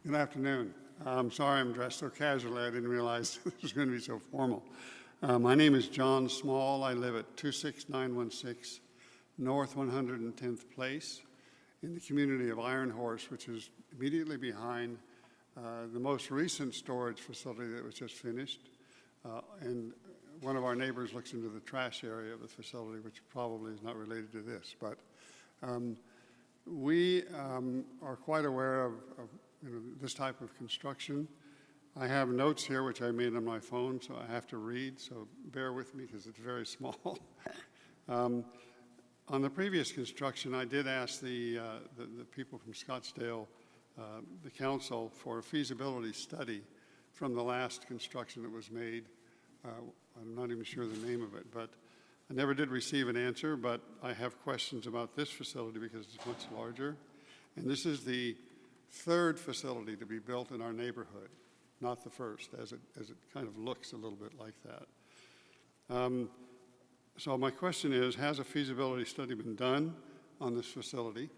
Good afternoon. I'm sorry I'm dressed so casually. I didn't realize this was going to be so formal. My name is John Small. I live at 26916 North 110th Place in the community of Iron Horse, which is immediately behind the most recent storage facility that was just finished. And one of our neighbors looks into the trash area of the facility, which probably is not related to this. But we are quite aware of this type of construction. I have notes here which I made on my phone, so I have to read, so bear with me because it's very small. On the previous construction, I did ask the people from Scottsdale, the council, for a feasibility study from the last construction that was made. I'm not even sure the name of it, but I never did receive an answer, but I have questions about this facility because it's much larger. And this is the third facility to be built in our neighborhood, not the first, as it kind of looks a little bit like that. So my question is, has a feasibility study been done on this facility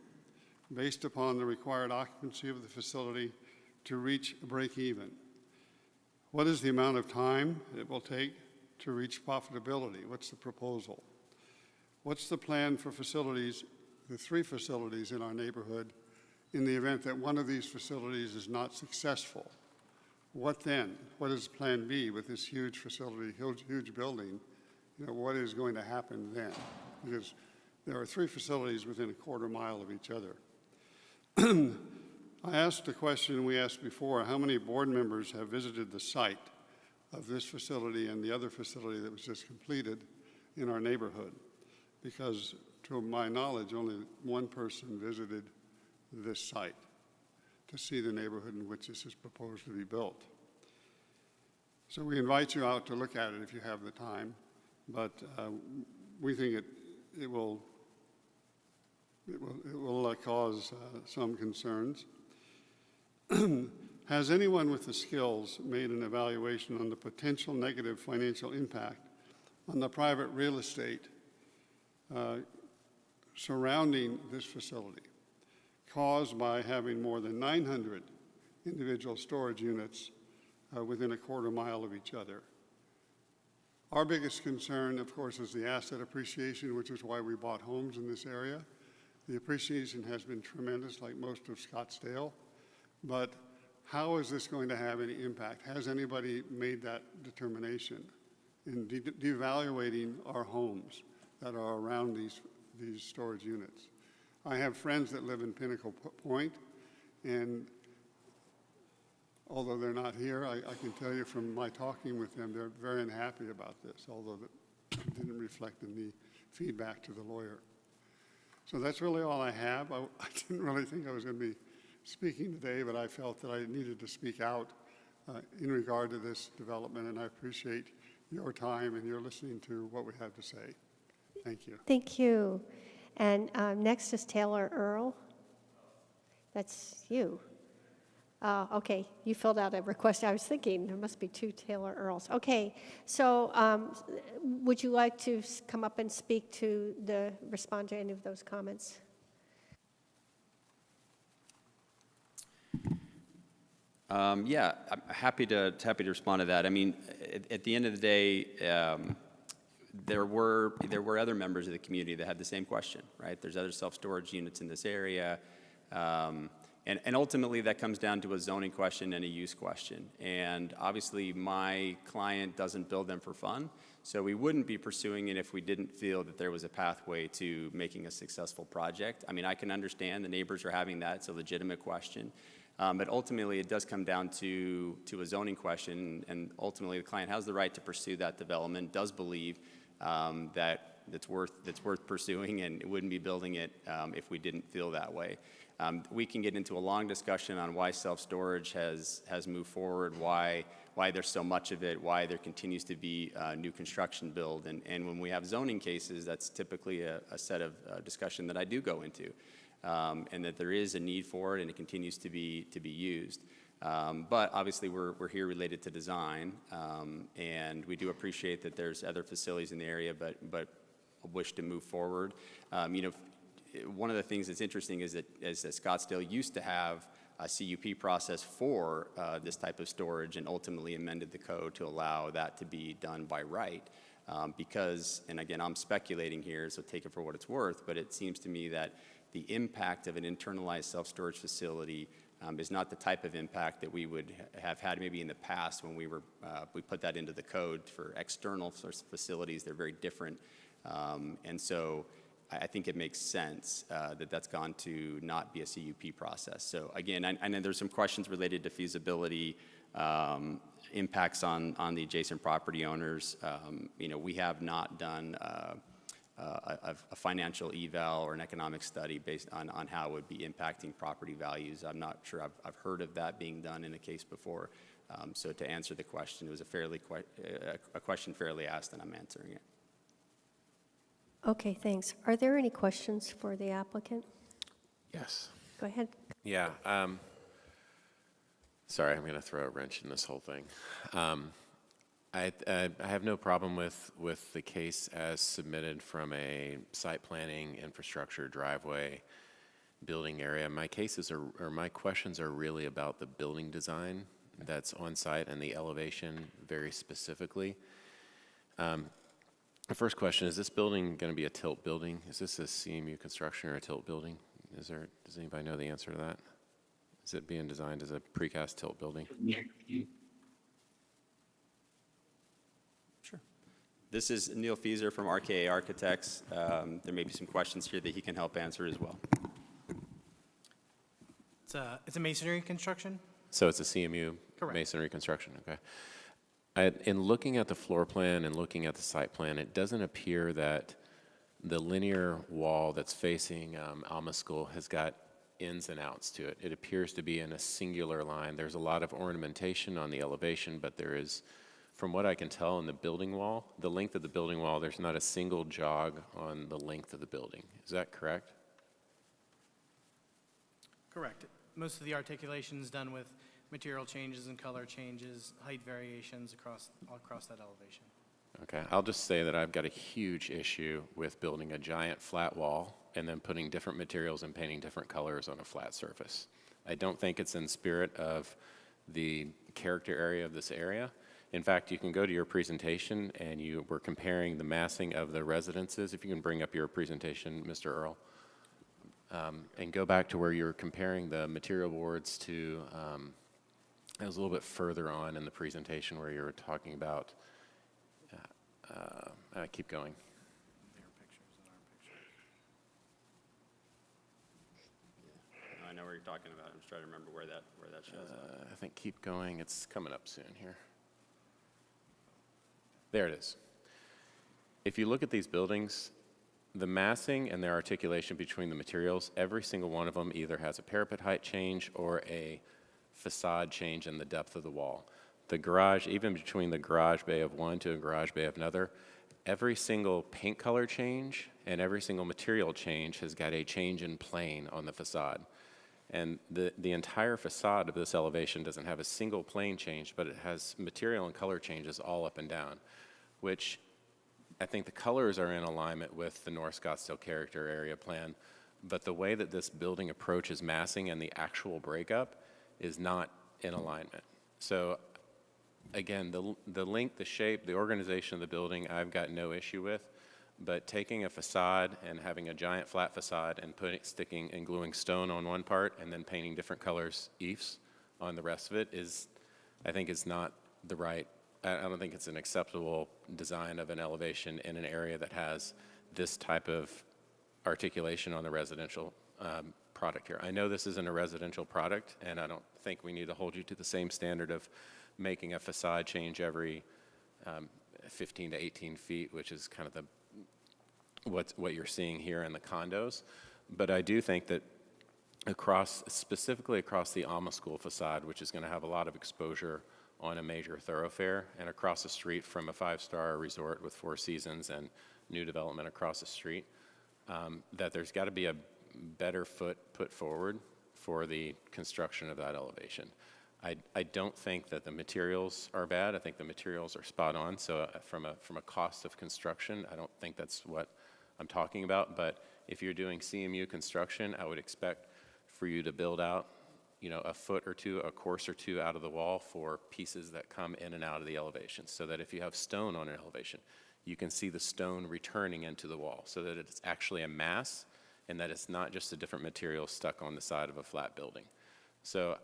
based upon the required occupancy of the facility to reach a break even? What is the amount of time it will take to reach profitability? What's the proposal? What's the plan for facilities, the 3 facilities in our neighborhood, in the event that one of these facilities is not successful? What then? What is plan B with this huge facility, huge building? You know, what is going to happen then? Because there are 3 facilities within a quarter mile of each other. I asked a question we asked before: how many board members have visited the site of this facility and the other facility that was just completed in our neighborhood? Because to my knowledge, only one person visited this site to see the neighborhood in which this is proposed to be built. So we invite you out to look at it if you have the time, but we think it will cause some concerns. Has anyone with the skills made an evaluation on the potential negative financial impact on the private real estate surrounding this facility, caused by having more than 900 individual storage units within a quarter mile of each other? Our biggest concern, of course, is the asset appreciation, which is why we bought homes in this area. The appreciation has been tremendous, like most of Scottsdale, but how is this going to have any impact? Has anybody made that determination in devaluating our homes that are around these storage units? I have friends that live in Pinnacle Point, and although they're not here, I can tell you from my talking with them, they're very unhappy about this, although it didn't reflect in the feedback to the lawyer. So that's really all I have. I didn't really think I was going to be speaking today, but I felt that I needed to speak out in regard to this development, and I appreciate your time and your listening to what we have to say. Thank you.
Thank you. And next is Taylor Earl. That's you. Okay, you filled out a request. I was thinking there must be 2 Taylor Earls. Okay, so would you like to come up and speak to respond to any of those comments?
Yeah, I'm happy to respond to that. I mean, at the end of the day, there were other members of the community that had the same question, right? There's other self-storage units in this area, and ultimately that comes down to a zoning question and a use question. And obviously, my client doesn't build them for fun, so we wouldn't be pursuing it if we didn't feel that there was a pathway to making a successful project. I mean, I can understand the neighbors are having that; it's a legitimate question. But ultimately, it does come down to a zoning question, and ultimately, the client has the right to pursue that development, does believe that it's worth pursuing, and it wouldn't be building it if we didn't feel that way. We can get into a long discussion on why self-storage has moved forward, why there's so much of it, why there continues to be new construction build, and when we have zoning cases, that's typically a set of discussion that I do go into. And that there is a need for it, and it continues to be used. But obviously, we're here related to design, and we do appreciate that there's other facilities in the area, but wish to move forward. One of the things that's interesting is that Scottsdale used to have a CUP process for this type of storage, and ultimately amended the code to allow that to be done by right. Because, and again, I'm speculating here, so take it for what it's worth, but it seems to me that the impact of an internalized self-storage facility is not the type of impact that we would have had maybe in the past when we put that into the code for external facilities. They're very different. And so I think it makes sense that that's gone to not be a CUP process. So again, I know there's some questions related to feasibility, impacts on the adjacent property owners. You know, we have not done a financial eval or an economic study based on how it would be impacting property values. I'm not sure I've heard of that being done in a case before. So to answer the question, it was a question fairly asked, and I'm answering it.
Okay, thanks. Are there any questions for the applicant?
Yes.
Go ahead.
Yeah. Sorry, I'm going to throw a wrench in this whole thing. I have no problem with the case as submitted from a site planning, infrastructure, driveway, building area. My cases are, or my questions are really about the building design that's on site and the elevation very specifically. The first question, is this building going to be a tilt building? Is this a CMU construction or a tilt building? Does anybody know the answer to that? Is it being designed as a precast tilt building?
Sure. This is Neil Fieser from RKA Architects. There may be some questions here that he can help answer as well.
It's a masonry construction?
So it's a CMU
Correct.
masonry construction, okay. In looking at the floor plan and looking at the site plan, it doesn't appear that the linear wall that's facing Alma School has got ins and outs to it. It appears to be in a singular line. There's a lot of ornamentation on the elevation, but there is, from what I can tell in the building wall, the length of the building wall, there's not a single jog on the length of the building. Is that correct?
Correct. Most of the articulation is done with material changes and color changes, height variations all across that elevation.
Okay, I'll just say that I've got a huge issue with building a giant flat wall and then putting different materials and painting different colors on a flat surface. I don't think it's in spirit of the character area of this area. In fact, you can go to your presentation and you were comparing the massing of the residences. If you can bring up your presentation, Mr. Earl, and go back to where you're comparing the material boards to, it was a little bit further on in the presentation where you were talking about, keep going.
I know where you're talking about. I'm just trying to remember where that shows up.
I think keep going. It's coming up soon here. There it is. If you look at these buildings, the massing and their articulation between the materials, every single one of them either has a parapet height change or a facade change in the depth of the wall. The garage, even between the garage bay of one to a garage bay of another, every single paint color change and every single material change has got a change in plane on the facade. And the entire facade of this elevation doesn't have a single plane change, but it has material and color changes all up and down, which I think the colors are in alignment with the North Scottsdale character area plan, but the way that this building approaches massing and the actual breakup is not in alignment. So again, the length, the shape, the organization of the building, I've got no issue with, but taking a facade and having a giant flat facade and sticking and gluing stone on one part and then painting different colors eaves on the rest of it is, I think is not the right, I don't think it's an acceptable design of an elevation in an area that has this type of articulation on the residential product here. I know this isn't a residential product, and I don't think we need to hold you to the same standard of making a facade change every 15 to 18 feet, which is kind of what you're seeing here in the condos. But I do think that specifically across the Alma School facade, which is going to have a lot of exposure on a major thoroughfare, and across the street from a 5-star resort with 4 seasons and new development across the street, that there's got to be a better foot put forward for the construction of that elevation. I don't think that the materials are bad. I think the materials are spot on. So from a cost of construction, I don't think that's what I'm talking about. But if you're doing CMU construction, I would expect for you to build out, a foot or two, a course or two out of the wall for pieces that come in and out of the elevation, so that if you have stone on an elevation, you can see the stone returning into the wall, so that it's actually a mass and that it's not just a different material stuck on the side of a flat building. So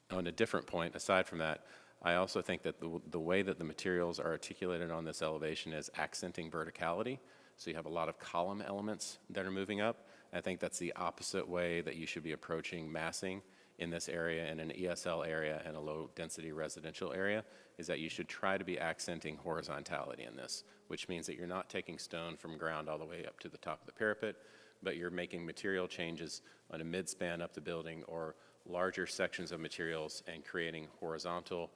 on a different point, aside from that, I also think that the way that the materials are articulated on this elevation is accenting verticality. So you have a lot of column elements that are moving up. I think that's the opposite way that you should be approaching massing in this area, in an ESL area and a low-density residential area, is that you should try to be accenting horizontality in this, which means that you're not taking stone from ground all the way up to the top of the parapet, but you're making material changes on a mid-span up the building or larger sections of materials and creating horizontal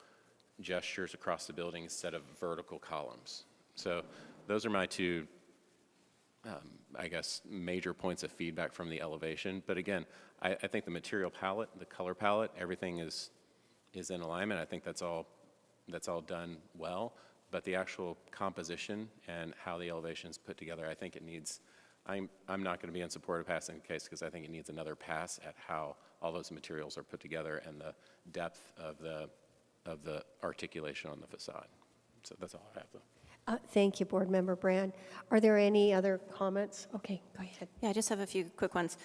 gestures across the building instead of vertical columns. So those are my two, I guess, major points of feedback from the elevation. But again, I think the material palette, the color palette, everything is in alignment. I think that's all done well. But the actual composition and how the elevation is put together, I think it needs, I'm not going to be in support of passing the case because I think it needs another pass at how all those materials are put together and the depth of the articulation on the facade. So that's all I have, though.
Thank you, Board Member Brand. Are there any other comments? Okay, go ahead.
Yeah, I just have a few quick ones.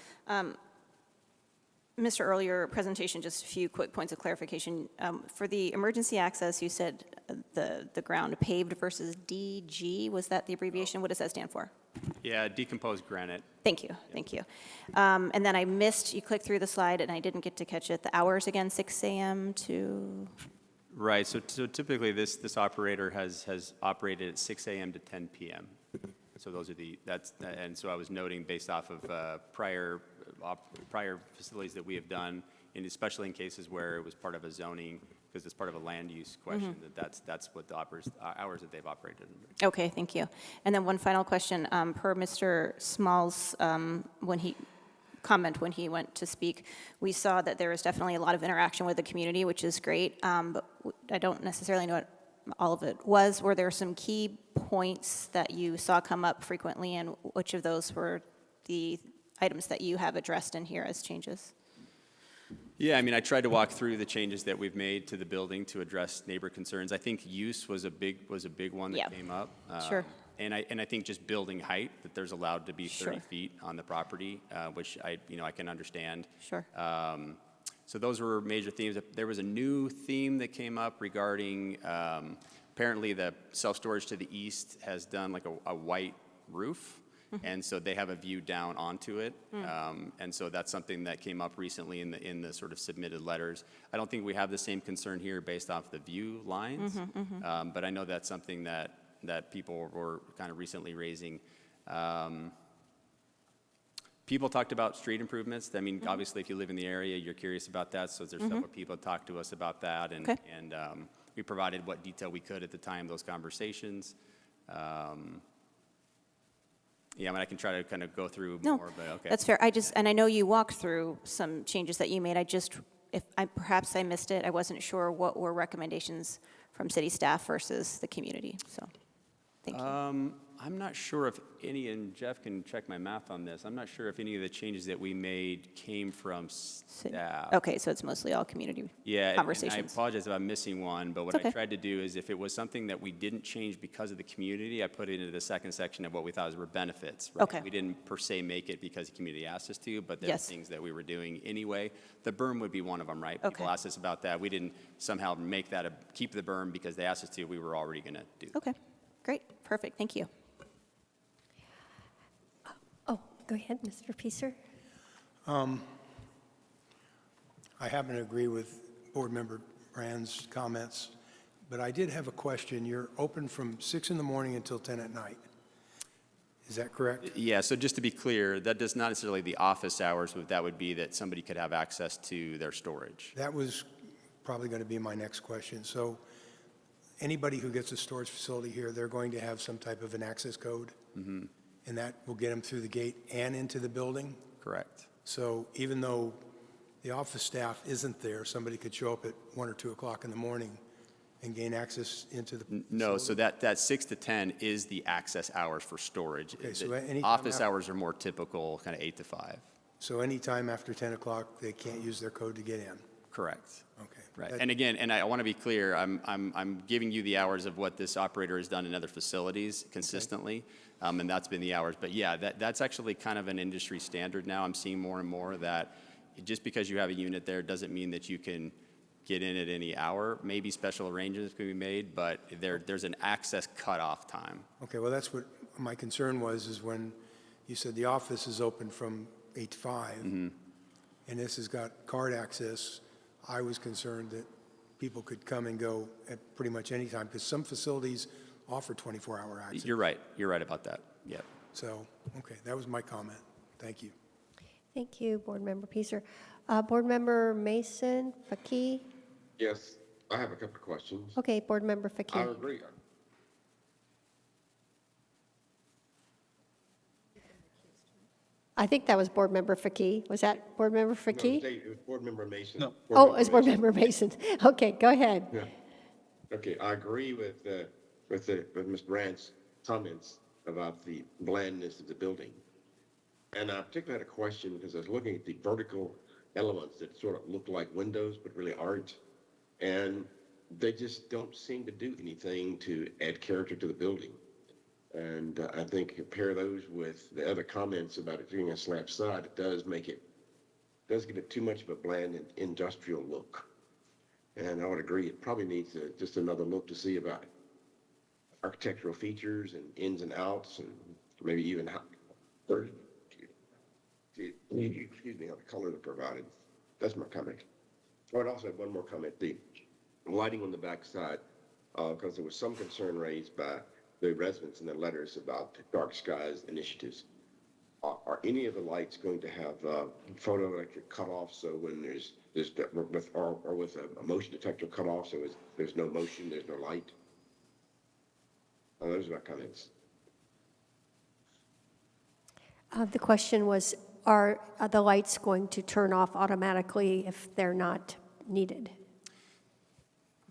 Mr. Earl, your presentation, just a few quick points of clarification. For the emergency access, you said the ground paved versus DG. Was that the abbreviation? What does that stand for?
Yeah, decomposed granite.
Thank you, thank you. And then I missed, you clicked through the slide and I didn't get to catch it. The hours again, 6 a.m. to?
Right, so typically this operator has operated at 6 a.m. to 10 p.m. So those are and so I was noting based off of prior facilities that we have done, and especially in cases where it was part of a zoning, because it's part of a land use question, that's what the hours that they've operated under.
Okay, thank you. And then one final question, per Mr. Small's, when he went to speak, we saw that there was definitely a lot of interaction with the community, which is great, but I don't necessarily know what all of it was. Were there some key points that you saw come up frequently, and which of those were the items that you have addressed in here as changes?
Yeah, I mean, I tried to walk through the changes that we've made to the building to address neighbor concerns. I think use was a big one that came up.
Sure.
And I think just building height, that there's allowed to be 30
Sure.
feet on the property, which I can understand.
Sure.
So those were major themes. There was a new theme that came up regarding, apparently the self-storage to the east has done like a white roof. And so they have a view down onto it. And so that's something that came up recently in the sort of submitted letters. I don't think we have the same concern here based off the view lines. But I know that's something that people were kind of recently raising. People talked about street improvements. I mean, obviously, if you live in the area, you're curious about that. So there's several people that talked to us about that. And,
Okay.
and we provided what detail we could at the time, those conversations. Yeah, I mean, I can try to kind of go through more, but okay.
That's fair. And I know you walked through some changes that you made. Perhaps I missed it. I wasn't sure what were recommendations from city staff versus the community, so, thank you.
I'm not sure if any, and Jeff can check my math on this, I'm not sure if any of the changes that we made came from staff.
Okay, so it's mostly all community
Yeah,
conversations.
and I apologize if I'm missing one, but what
It's okay.
I tried to do is if it was something that we didn't change because of the community, I put it into the second section of what we thought were benefits. Right?
Okay.
We didn't per se make it because the community asked us to, but there
Yes.
were things that we were doing anyway. The berm would be one of them, right? People
Okay.
asked us about that. We didn't somehow make that keep the berm because they asked us to. We were already going to do that.
Okay, great, perfect, thank you.
Oh, go ahead, Mr. Pieser.
I happen to agree with Board Member Brand's comments, but I did have a question. You're open from 6 in the morning until 10 at night. Is that correct?
Yeah, so just to be clear, that does not necessarily the office hours, but that would be that somebody could have access to their storage.
That was probably going to be my next question. So anybody who gets a storage facility here, they're going to have some type of an access code? And that will get them through the gate and into the building?
Correct.
So even though the office staff isn't there, somebody could show up at 1 or 2 o'clock in the morning and gain access into the facility?
No, so that 6 to 10 is the access hours for storage.
Okay, so
The
anytime
office
after-
hours are more typical, kind of 8 to 5.
So anytime after 10 o'clock, they can't use their code to get in?
Correct.
Okay.
Right.
That-
And again, and I want to be clear, I'm giving you the hours of what this operator has done in other facilities consistently, and that's been the hours. But yeah, that's actually kind of an industry standard now. I'm seeing more and more that just because you have a unit there doesn't mean that you can get in at any hour. Maybe special arrangements could be made, but there's an access cutoff time.
Okay, well, that's what my concern was, is when you said the office is open from 8 to 5, and this has got card access, I was concerned that people could come and go at pretty much any time, because some facilities offer 24-hour access.
You're right about that, yeah.
So, okay, that was my comment. Thank you.
Thank you, Board Member Pieser. Board Member Mason, Faki?
Yes, I have a couple of questions.
Okay, Board Member Faki.
I agree.
I think that was Board Member Faki. Was that Board Member
No,
Faki?
it was Board Member Mason.
No.
Oh, it's Board Member Mason. Okay, go ahead.
Yeah. Okay, I agree with Ms. Brandt's comments about the blandness of the building. And I particularly had a question because I was looking at the vertical elements that sort of look like windows but really aren't. And they just don't seem to do anything to add character to the building. And I think compare those with the other comments about it being a slab side, it does give it too much of a bland and industrial look. And I would agree, it probably needs just another look to see about architectural features and ins and outs, and maybe even how, excuse me, how the colors are provided. That's my comment. I would also have one more comment. The lighting on the back side, because there was some concern raised by the residents in their letters about dark skies initiatives. Are any of the lights going to have photoelectric cutoff, so when there's with a motion detector cutoff, so there's no motion, there's no light? Those are my comments.
The question was, are the lights going to turn off automatically if they're not needed?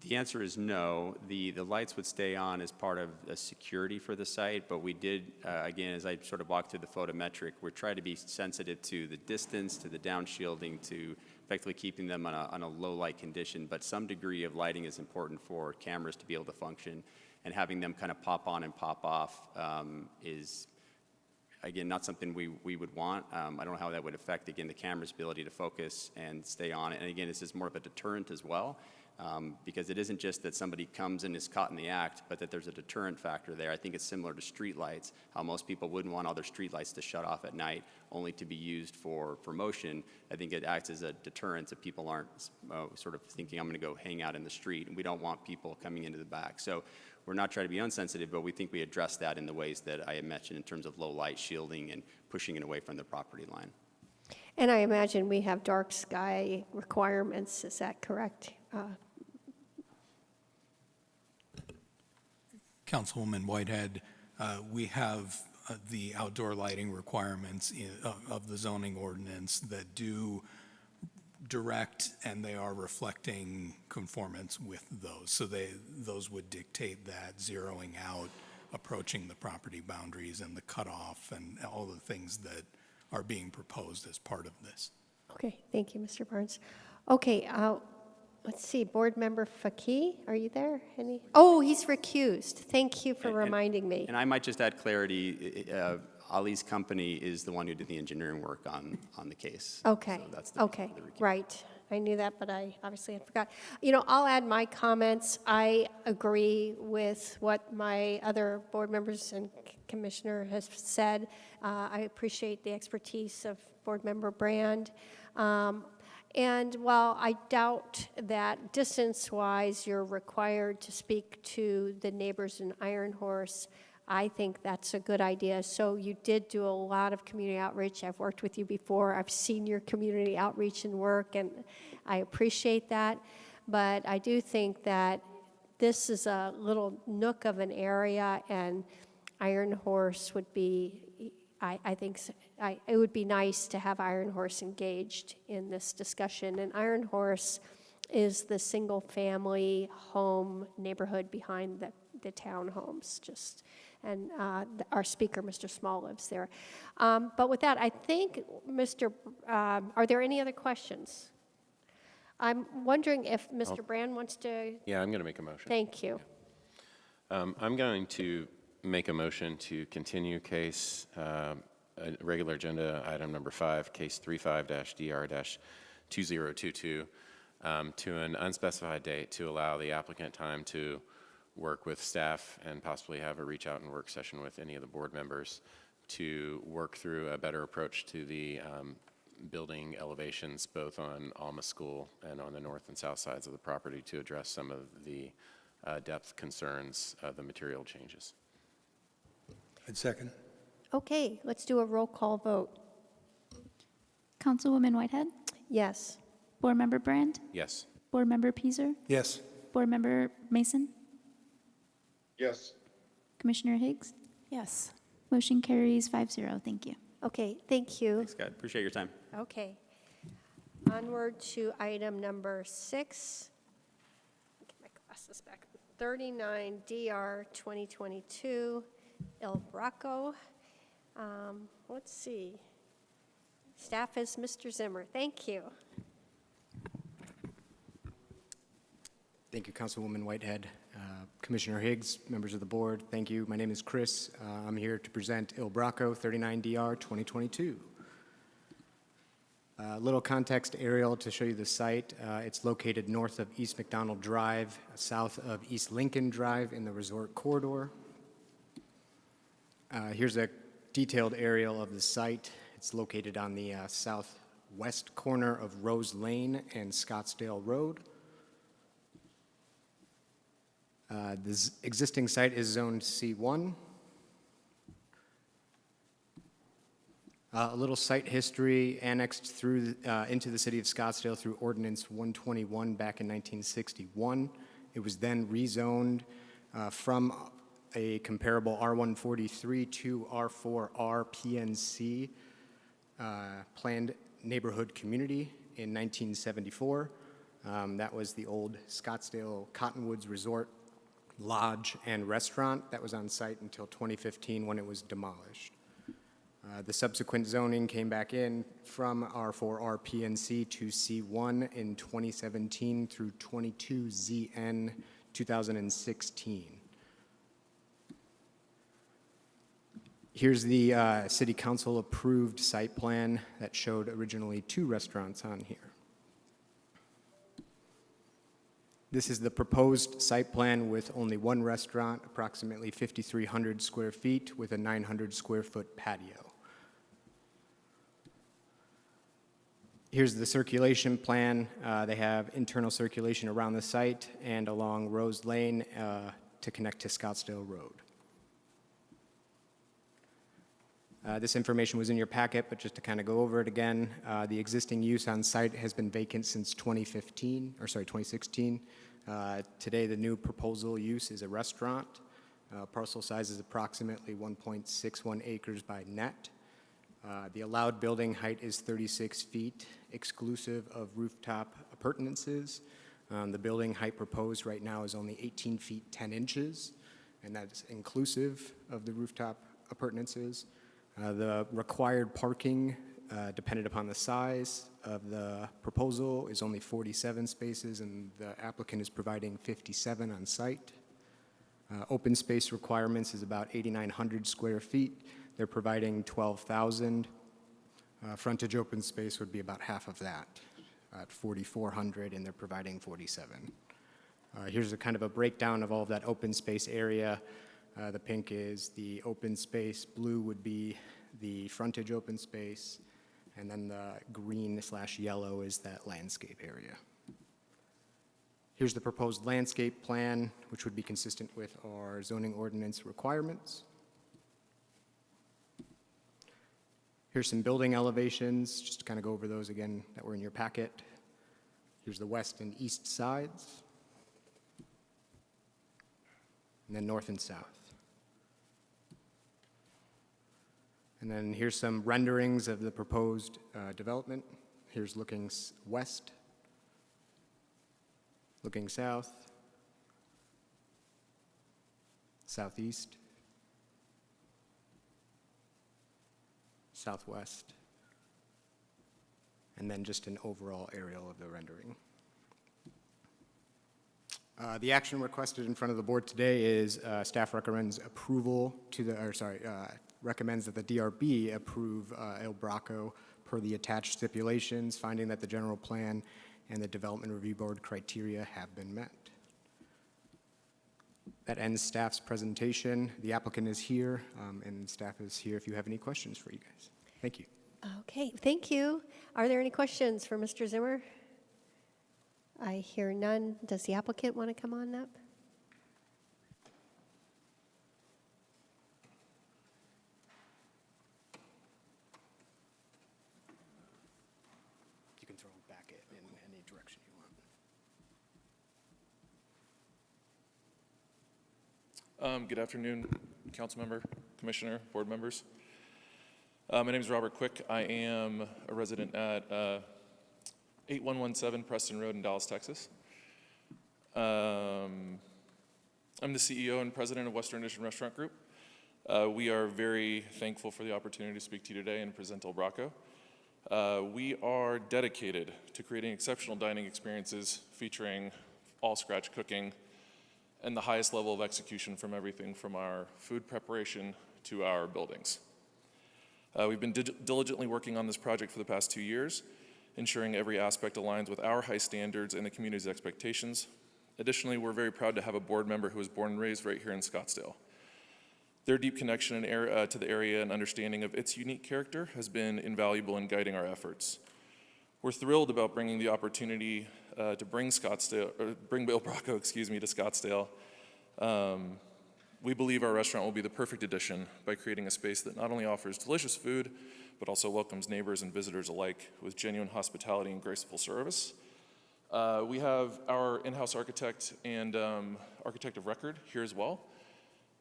The answer is no. The lights would stay on as part of a security for the site, but we did, again, as I sort of walked through the photometric, we're trying to be sensitive to the distance, to the downshielding, to effectively keeping them on a low light condition, but some degree of lighting is important for cameras to be able to function, and having them kind of pop on and pop off is, again, not something we would want. I don't know how that would affect, again, the camera's ability to focus and stay on. And again, this is more of a deterrent as well. Because it isn't just that somebody comes and is caught in the act, but that there's a deterrent factor there. I think it's similar to street lights, how most people wouldn't want all their street lights to shut off at night, only to be used for motion. I think it acts as a deterrent so people aren't sort of thinking, I'm going to go hang out in the street, and we don't want people coming into the back. So we're not trying to be insensitive, but we think we address that in the ways that I had mentioned in terms of low light shielding and pushing it away from the property line.
And I imagine we have dark sky requirements, is that correct?
Councilwoman Whitehead, we have the outdoor lighting requirements of the zoning ordinance that do direct, and they are reflecting conformance with those. So those would dictate that, zeroing out, approaching the property boundaries and the cutoff and all the things that are being proposed as part of this.
Okay, thank you, Mr. Barnes. Okay, let's see, Board Member Faki, are you there? Oh, he's recused. Thank you for reminding me.
And I might just add clarity, Ali's company is the one who did the engineering work on the case.
Okay,
So that's the
okay,
reason for the recusal.
right. I knew that, but I obviously had forgot. You know, I'll add my comments. I agree with what my other board members and commissioner has said. I appreciate the expertise of Board Member Brand. And while I doubt that distance-wise you're required to speak to the neighbors in Iron Horse, I think that's a good idea. So you did do a lot of community outreach. I've worked with you before. I've seen your community outreach and work, and I appreciate that. But I do think that this is a little nook of an area, and Iron Horse would be, I think, it would be nice to have Iron Horse engaged in this discussion. And Iron Horse is the single-family home neighborhood behind the townhomes, and our speaker, Mr. Small, lives there. But with that, I think, are there any other questions? I'm wondering if Mr. Brand wants to.
Yeah, I'm going to make a motion.
Thank you.
I'm going to make a motion to continue case regular agenda item number 5, case 35-DR-2022, to an unspecified date to allow the applicant time to work with staff and possibly have a reach out and work session with any of the board members to work through a better approach to the building elevations, both on Alma School and on the north and south sides of the property, to address some of the depth concerns of the material changes.
I'd second.
Okay, let's do a roll call vote.
Councilwoman Whitehead,
Yes.
Board Member Brand,
Yes.
Board Member Peaser,
Yes.
Board Member Mason,
Yes.
Commissioner Higgs.
Yes.
Motion carries 5-0. Thank you.
Okay, thank you.
Thanks, guys. Appreciate your time.
Okay. Onward to item number 6. Get my glasses back. 39 DR 2022, El Braco. Let's see. Staff is Mr. Zimmer. Thank you.
Thank you, Councilwoman Whitehead. Commissioner Higgs, members of the board, thank you. My name is Chris. I'm here to present Il Braco 39DR 2022. A little context aerial to show you the site. It's located north of East McDonald Drive, south of East Lincoln Drive in the resort corridor. Here's a detailed aerial of the site. It's located on the southwest corner of Rose Lane and Scottsdale Road. The existing site is zoned C1. A little site history annexed through into the city of Scottsdale through Ordinance 121 back in 1961. It was then rezoned from a comparable R143 to R4R PNC planned neighborhood community in 1974. That was the old Scottsdale Cottonwoods Resort Lodge and Restaurant that was on site until 2015 when it was demolished. The subsequent zoning came back in from R4R PNC to C1 in 2017 through 22ZN 2016. Here's the City Council approved site plan that showed originally 2 restaurants on here. This is the proposed site plan with only 1 restaurant, approximately 5,300 square feet with a 900 square foot patio. Here's the circulation plan. They have internal circulation around the site and along Rose Lane to connect to Scottsdale Road. This information was in your packet, but just to kind of go over it again, the existing use on site has been vacant since 2016. Today, the new proposal use is a restaurant. Parcel size is approximately 1.61 acres by net. The allowed building height is 36 feet, exclusive of rooftop appurtenances. The building height proposed right now is only 18 feet 10 inches, and that's inclusive of the rooftop appurtenances. The required parking, dependent upon the size of the proposal, is only 47 spaces, and the applicant is providing 57 on site. Open space requirements is about 8,900 square feet. They're providing 12,000. Frontage open space would be about half of that, at 4,400, and they're providing 47. Here's a kind of a breakdown of all of that open space area. The pink is the open space, blue would be the frontage open space, and then the green/yellow is that landscape area. Here's the proposed landscape plan, which would be consistent with our zoning ordinance requirements. Here's some building elevations, just to kind of go over those again that were in your packet. Here's the west and east sides, and then north and south. And then here's some renderings of the proposed development. Here's looking west, looking south, southeast, southwest, and then just an overall aerial of the rendering. The action requested in front of the board today is staff recommends approval to the, recommends that the DRB approve El Braco per the attached stipulations, finding that the general plan and the Development Review Board criteria have been met. That ends staff's presentation. The applicant is here, and staff is here if you have any questions for you guys. Thank you.
Okay, thank you. Are there any questions for Mr. Zimmer? I hear none. Does the applicant want to come on up?
You can throw it back in any direction you want.
Good afternoon, Councilmember, Commissioner, board members. My name is Robert Quick. I am a resident at 8117 Preston Road in Dallas, Texas. I'm the CEO and president of Western Edition Restaurant Group. We are very thankful for the opportunity to speak to you today and present El Braco. We are dedicated to creating exceptional dining experiences featuring all-scratch cooking and the highest level of execution from everything from our food preparation to our buildings. We've been diligently working on this project for the past 2 years, ensuring every aspect aligns with our high standards and the community's expectations. Additionally, we're very proud to have a board member who was born and raised right here in Scottsdale. Their deep connection to the area and understanding of its unique character has been invaluable in guiding our efforts. We're thrilled about bringing the opportunity to bring El Braco, to Scottsdale. We believe our restaurant will be the perfect addition by creating a space that not only offers delicious food, but also welcomes neighbors and visitors alike with genuine hospitality and graceful service. We have our in-house architect and architect of record here as well.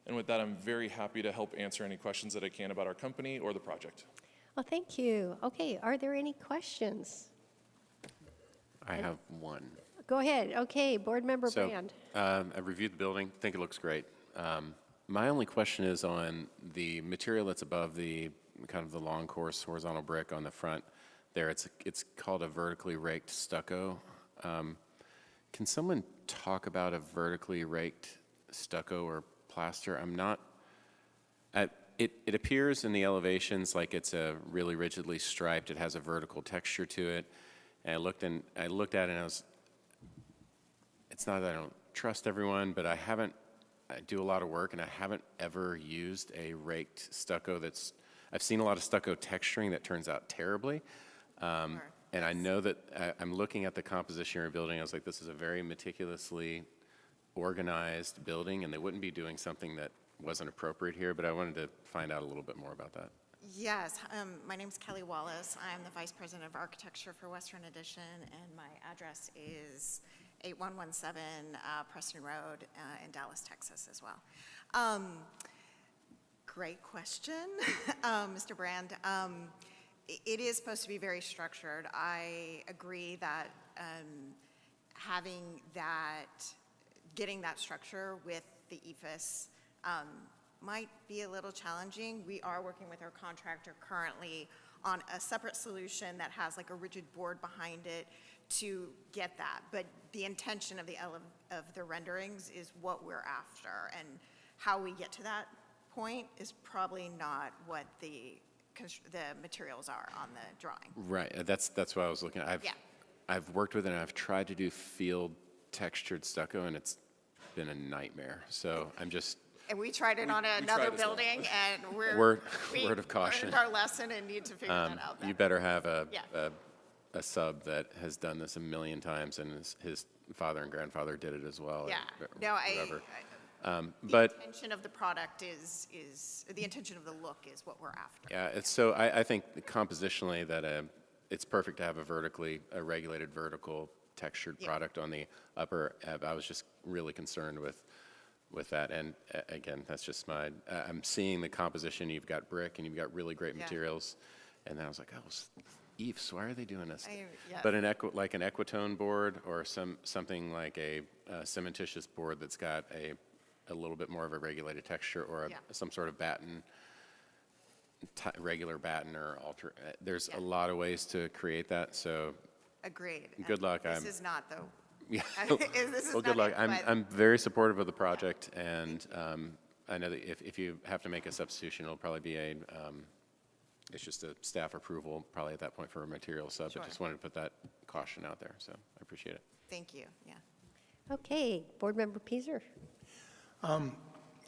And with that, I'm very happy to help answer any questions that I can about our company or the project.
Well, thank you. Okay, are there any questions?
I have one.
Go ahead. Okay, Board Member Brand.
I've reviewed the building, think it looks great. My only question is on the material that's above the kind of the long course horizontal brick on the front there. It's called a vertically raked stucco. Can someone talk about a vertically raked stucco or plaster? I'm not. It appears in the elevations like it's a really rigidly striped. It has a vertical texture to it. And I looked at it and it's not that I don't trust everyone, but I do a lot of work and I haven't ever used a raked stucco I've seen a lot of stucco texturing that turns out terribly. And I know that I'm looking at the composition of your building. I was like, this is a very meticulously organized building and they wouldn't be doing something that wasn't appropriate here, but I wanted to find out a little bit more about that.
Yes, my name is Kelly Wallace. I'm the Vice President of Architecture for Western Edition, and my address is 8117 Preston Road in Dallas, Texas as well. Great question, Mr. Brand. It is supposed to be very structured. I agree that getting that structure with the EFS might be a little challenging. We are working with our contractor currently on a separate solution that has like a rigid board behind it to get that. But the intention of the renderings is what we're after, and how we get to that point is probably not what the materials are on the drawing.
Right, that's what I was looking at. I've worked with it and I've tried to do field textured stucco and it's been a nightmare. So I'm just.
And we tried it on another building, and
word of caution.
Learned our lesson and need to figure that out.
You better have a sub that has done this a million times, and his father and grandfather did it as well.
Yeah.
But
the intention of the product is the intention of the look is what we're after.
Yeah. So I think compositionally that it's perfect to have a regulated vertical textured product on the upper. I was just really concerned with that, and again, that's just I'm seeing the composition. You've got brick, and you've got really great materials, and then I was like, oh, EIFS, why are they doing this? But like an Equitone board or something like a cementitious board that's got a little bit more of a regulated texture, or some sort of batten, regular batten or alter. There's a lot of ways to create that. So
agreed.
Good luck.
This is not though.
Yeah. Well, good luck. I'm very supportive of the project, and I know that if you have to make a substitution, it'll probably be it's just a staff approval probably at that point for a material sub.
Sure.
I just wanted to put that caution out there, so I appreciate it.
Thank you, yeah.
Okay, Board Member Pieser.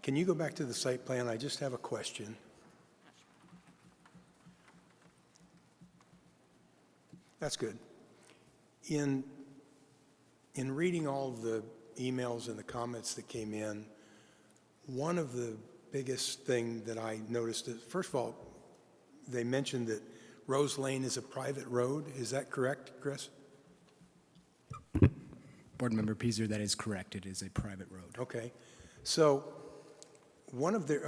Can you go back to the site plan? I just have a question. That's good. In reading all of the emails and the comments that came in, one of the biggest thing that I noticed is, first of all, they mentioned that Rose Lane is a private road. Is that correct, Chris?
Board Member Pieser, that is correct. It is a private road.
Okay. So one of their,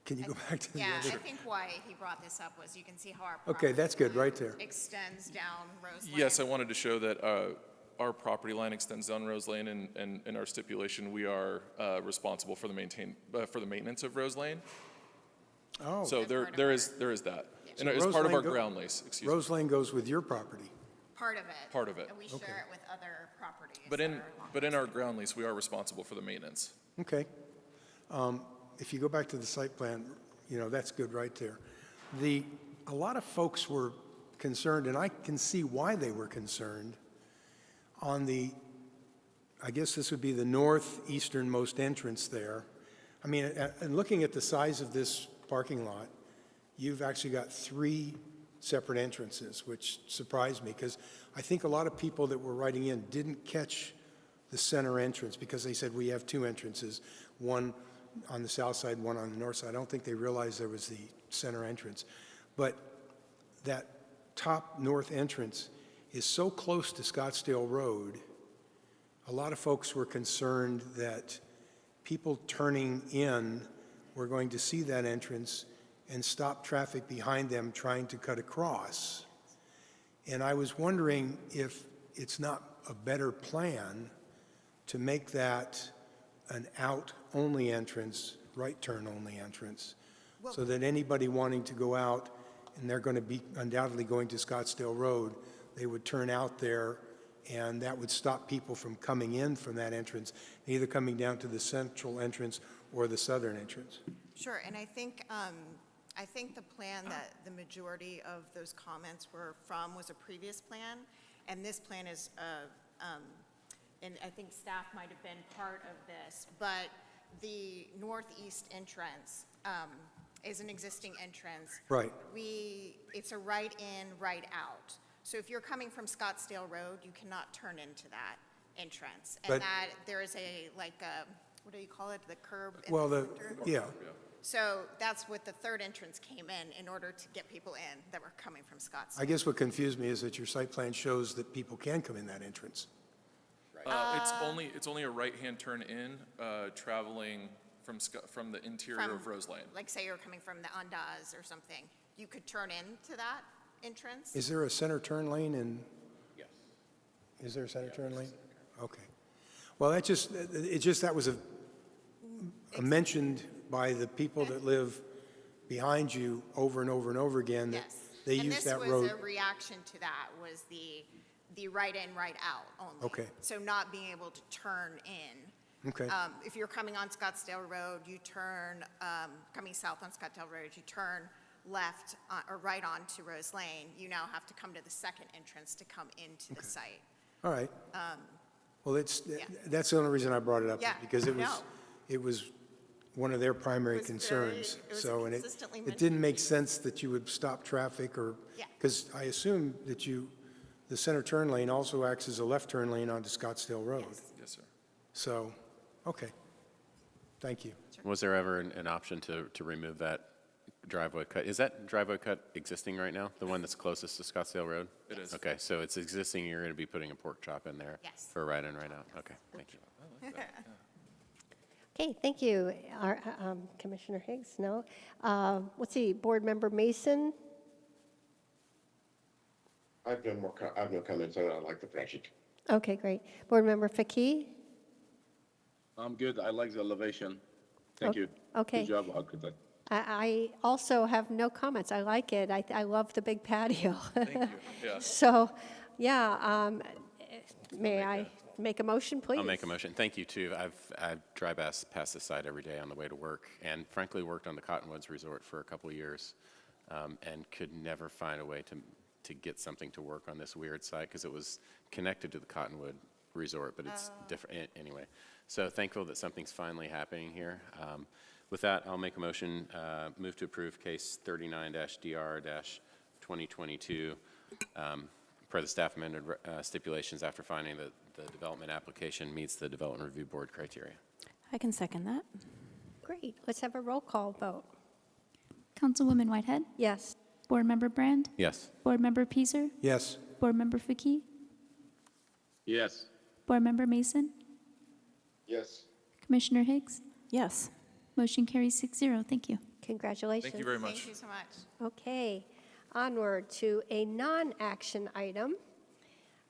can you go back to the
Yeah,
other?
I think why he brought this up was you can see how our
Okay, that's good,
property
right there.
extends down Rose Lane.
Yes, I wanted to show that our property line extends down Rose Lane, and in our stipulation, we are responsible for the maintenance of Rose Lane.
Oh.
So
As part of
there is that.
So
And it's
Rose
part of
Lane
our
go-
ground lease, excuse me.
Rose Lane goes with your property.
Part of it.
Part of it.
And we share it with other properties.
But
that
in,
are along
but in
Rose
our ground lease, we are responsible for the maintenance.
Okay. If you go back to the site plan, that's good right there. A lot of folks were concerned, and I can see why they were concerned, on I guess this would be the northeasternmost entrance there. I mean, and looking at the size of this parking lot, you've actually got 3 separate entrances, which surprised me, because I think a lot of people that were writing in didn't catch the center entrance because they said we have 2 entrances, one on the south side, one on the north side. I don't think they realized there was the center entrance. But that top north entrance is so close to Scottsdale Road, a lot of folks were concerned that people turning in were going to see that entrance and stop traffic behind them trying to cut across. And I was wondering if it's not a better plan to make that an out-only entrance, right turn-only entrance, so that anybody wanting to go out, and they're going to be undoubtedly going to Scottsdale Road, they would turn out there, and that would stop people from coming in from that entrance, either coming down to the central entrance or the southern entrance.
Sure, and I think the plan that the majority of those comments were from was a previous plan, and this plan is, and I think staff might have been part of this, but the northeast entrance is an existing entrance.
Right.
It's a right in, right out. So if you're coming from Scottsdale Road, you cannot turn into that entrance. And
But-
that, there is what do you call it, the curb in
Well,
the center?
yeah,
So that's what the third entrance came in order to get people in that were coming from Scottsdale.
I guess what confused me is that your site plan shows that people can come in that entrance.
It's only a right-hand turn in, traveling from the interior of Rose Lane.
Like say you're coming from the Andaz or something, you could turn into that entrance?
Is there a center turn lane in? Yes. Is there a center turn lane? Okay. Well, that was mentioned by the people that live behind you over and over and over again, that
Yes.
they use that
And
road.
this was a reaction to that, was the right in, right out only.
Okay.
So not being able to turn in.
Okay.
If you're coming on Scottsdale Road, you turn, coming south on Scottsdale Road, you turn left or right onto Rose Lane. You now have to come to the second entrance to come into the site.
All right. Well,
yeah.
that's the only reason I brought it up,
Yeah,
because
no.
it was one of their primary
It was
concerns.
it was
So, and
consistently
it didn't make sense that you would stop traffic or,
Yeah.
because I assume that the center turn lane also acts as a left turn lane onto Scottsdale Road.
Yes, sir.
So, okay. Thank you.
Was there ever an option to remove that driveway cut? Is that driveway cut existing right now, the one that's closest to Scottsdale Road?
It is.
Okay, so it's existing, you're going to be putting a pork chop in there?
Yes.
For right in, right out? Okay, thank you.
Okay, thank you. Commissioner Higgs, no? Let's see, Board Member Mason?
I have no comments on it. I like the project.
Okay, great. Board Member Faki?
I'm good. I like the elevation. Thank you.
Okay.
Good job, architect.
I also have no comments. I like it. I love the big patio.
Thank you, yeah.
So, yeah, may I make a motion, please?
I'll make a motion. Thank you, too. I drive past this site every day on the way to work, and frankly worked on the Cottonwoods Resort for a couple of years, and could never find a way to to get something to work on this weird site, because it was connected to the Cottonwood Resort, but it's different anyway. So thankful that something's finally happening here. With that, I'll make a motion, move to approve case 39-DR-2022 per the staff amended stipulations after finding that the development application meets the Development Review Board criteria.
I can second that.
Great. Let's have a roll call vote.
Councilwoman Whitehead?
Yes.
Board Member Brand?
Yes.
Board Member Peaser?
Yes.
Board Member Faki?
Yes.
Board Member Mason?
Yes.
Commissioner Higgs?
Yes.
Motion carries 6-0. Thank you.
Congratulations.
Thank you very much.
Thank you so much.
Okay, onward to a non-action item.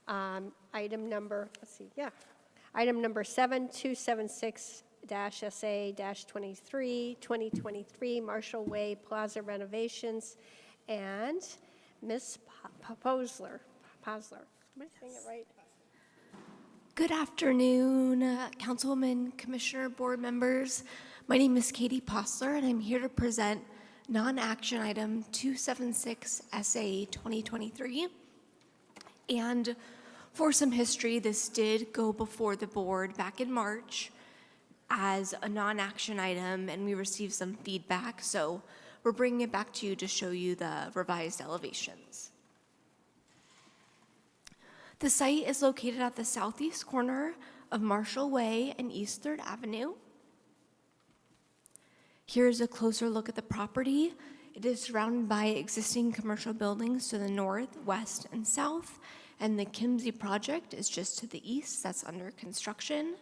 Item number 7276-SA-23, 2023 Marshall Way Plaza renovations, and Ms. Posler. Am I saying it right?
Good afternoon, Councilwoman, Commissioner, board members. My name is Katie Posler, and I'm here to present non-action item 276 SA 2023. And for some history, this did go before the board back in March as a non-action item, and we received some feedback. So we're bringing it back to you to show you the revised elevations. The site is located at the southeast corner of Marshall Way and East 3rd Avenue. Here's a closer look at the property. It is surrounded by existing commercial buildings to the north, west, and south, and the Kimsey project is just to the east. That's under construction.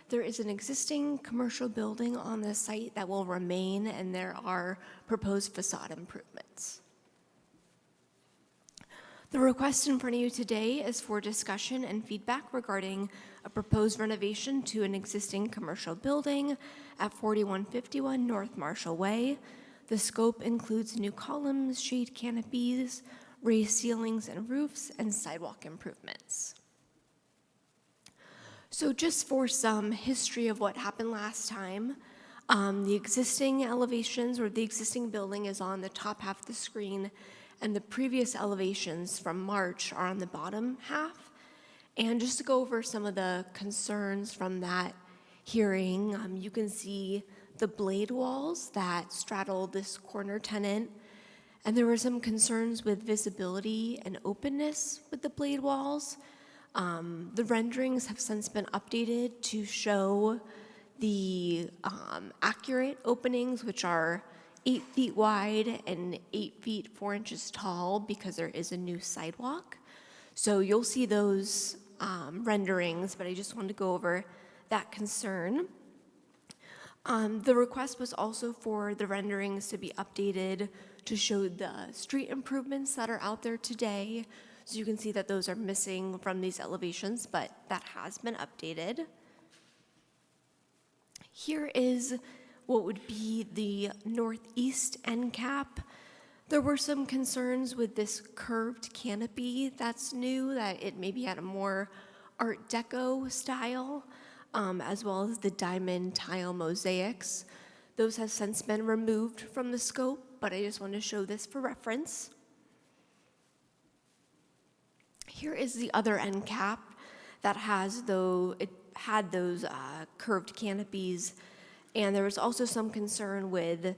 There is an existing commercial building on the site that will remain, and there are proposed facade improvements. The request in front of you today is for discussion and feedback regarding a proposed renovation to an existing commercial building at 4151 North Marshall Way. The scope includes new columns, shade canopies, raised ceilings and roofs, and sidewalk improvements. So just for some history of what happened last time, the existing elevations or the existing building is on the top half of the screen, and the previous elevations from March are on the bottom half. And just to go over some of the concerns from that hearing, you can see the blade walls that straddle this corner tenant. And there were some concerns with visibility and openness with the blade walls. The renderings have since been updated to show the accurate openings, which are 8 feet wide and 8 feet 4 inches tall, because there is a new sidewalk. So you'll see those renderings, but I just wanted to go over that concern. The request was also for the renderings to be updated to show the street improvements that are out there today. So you can see that those are missing from these elevations, but that has been updated. Here is what would be the northeast end cap. There were some concerns with this curved canopy that's new, that it maybe had a more Art Deco style, as well as the diamond tile mosaics. Those have since been removed from the scope, but I just want to show this for reference. Here is the other end cap that had those curved canopies. And there was also some concern with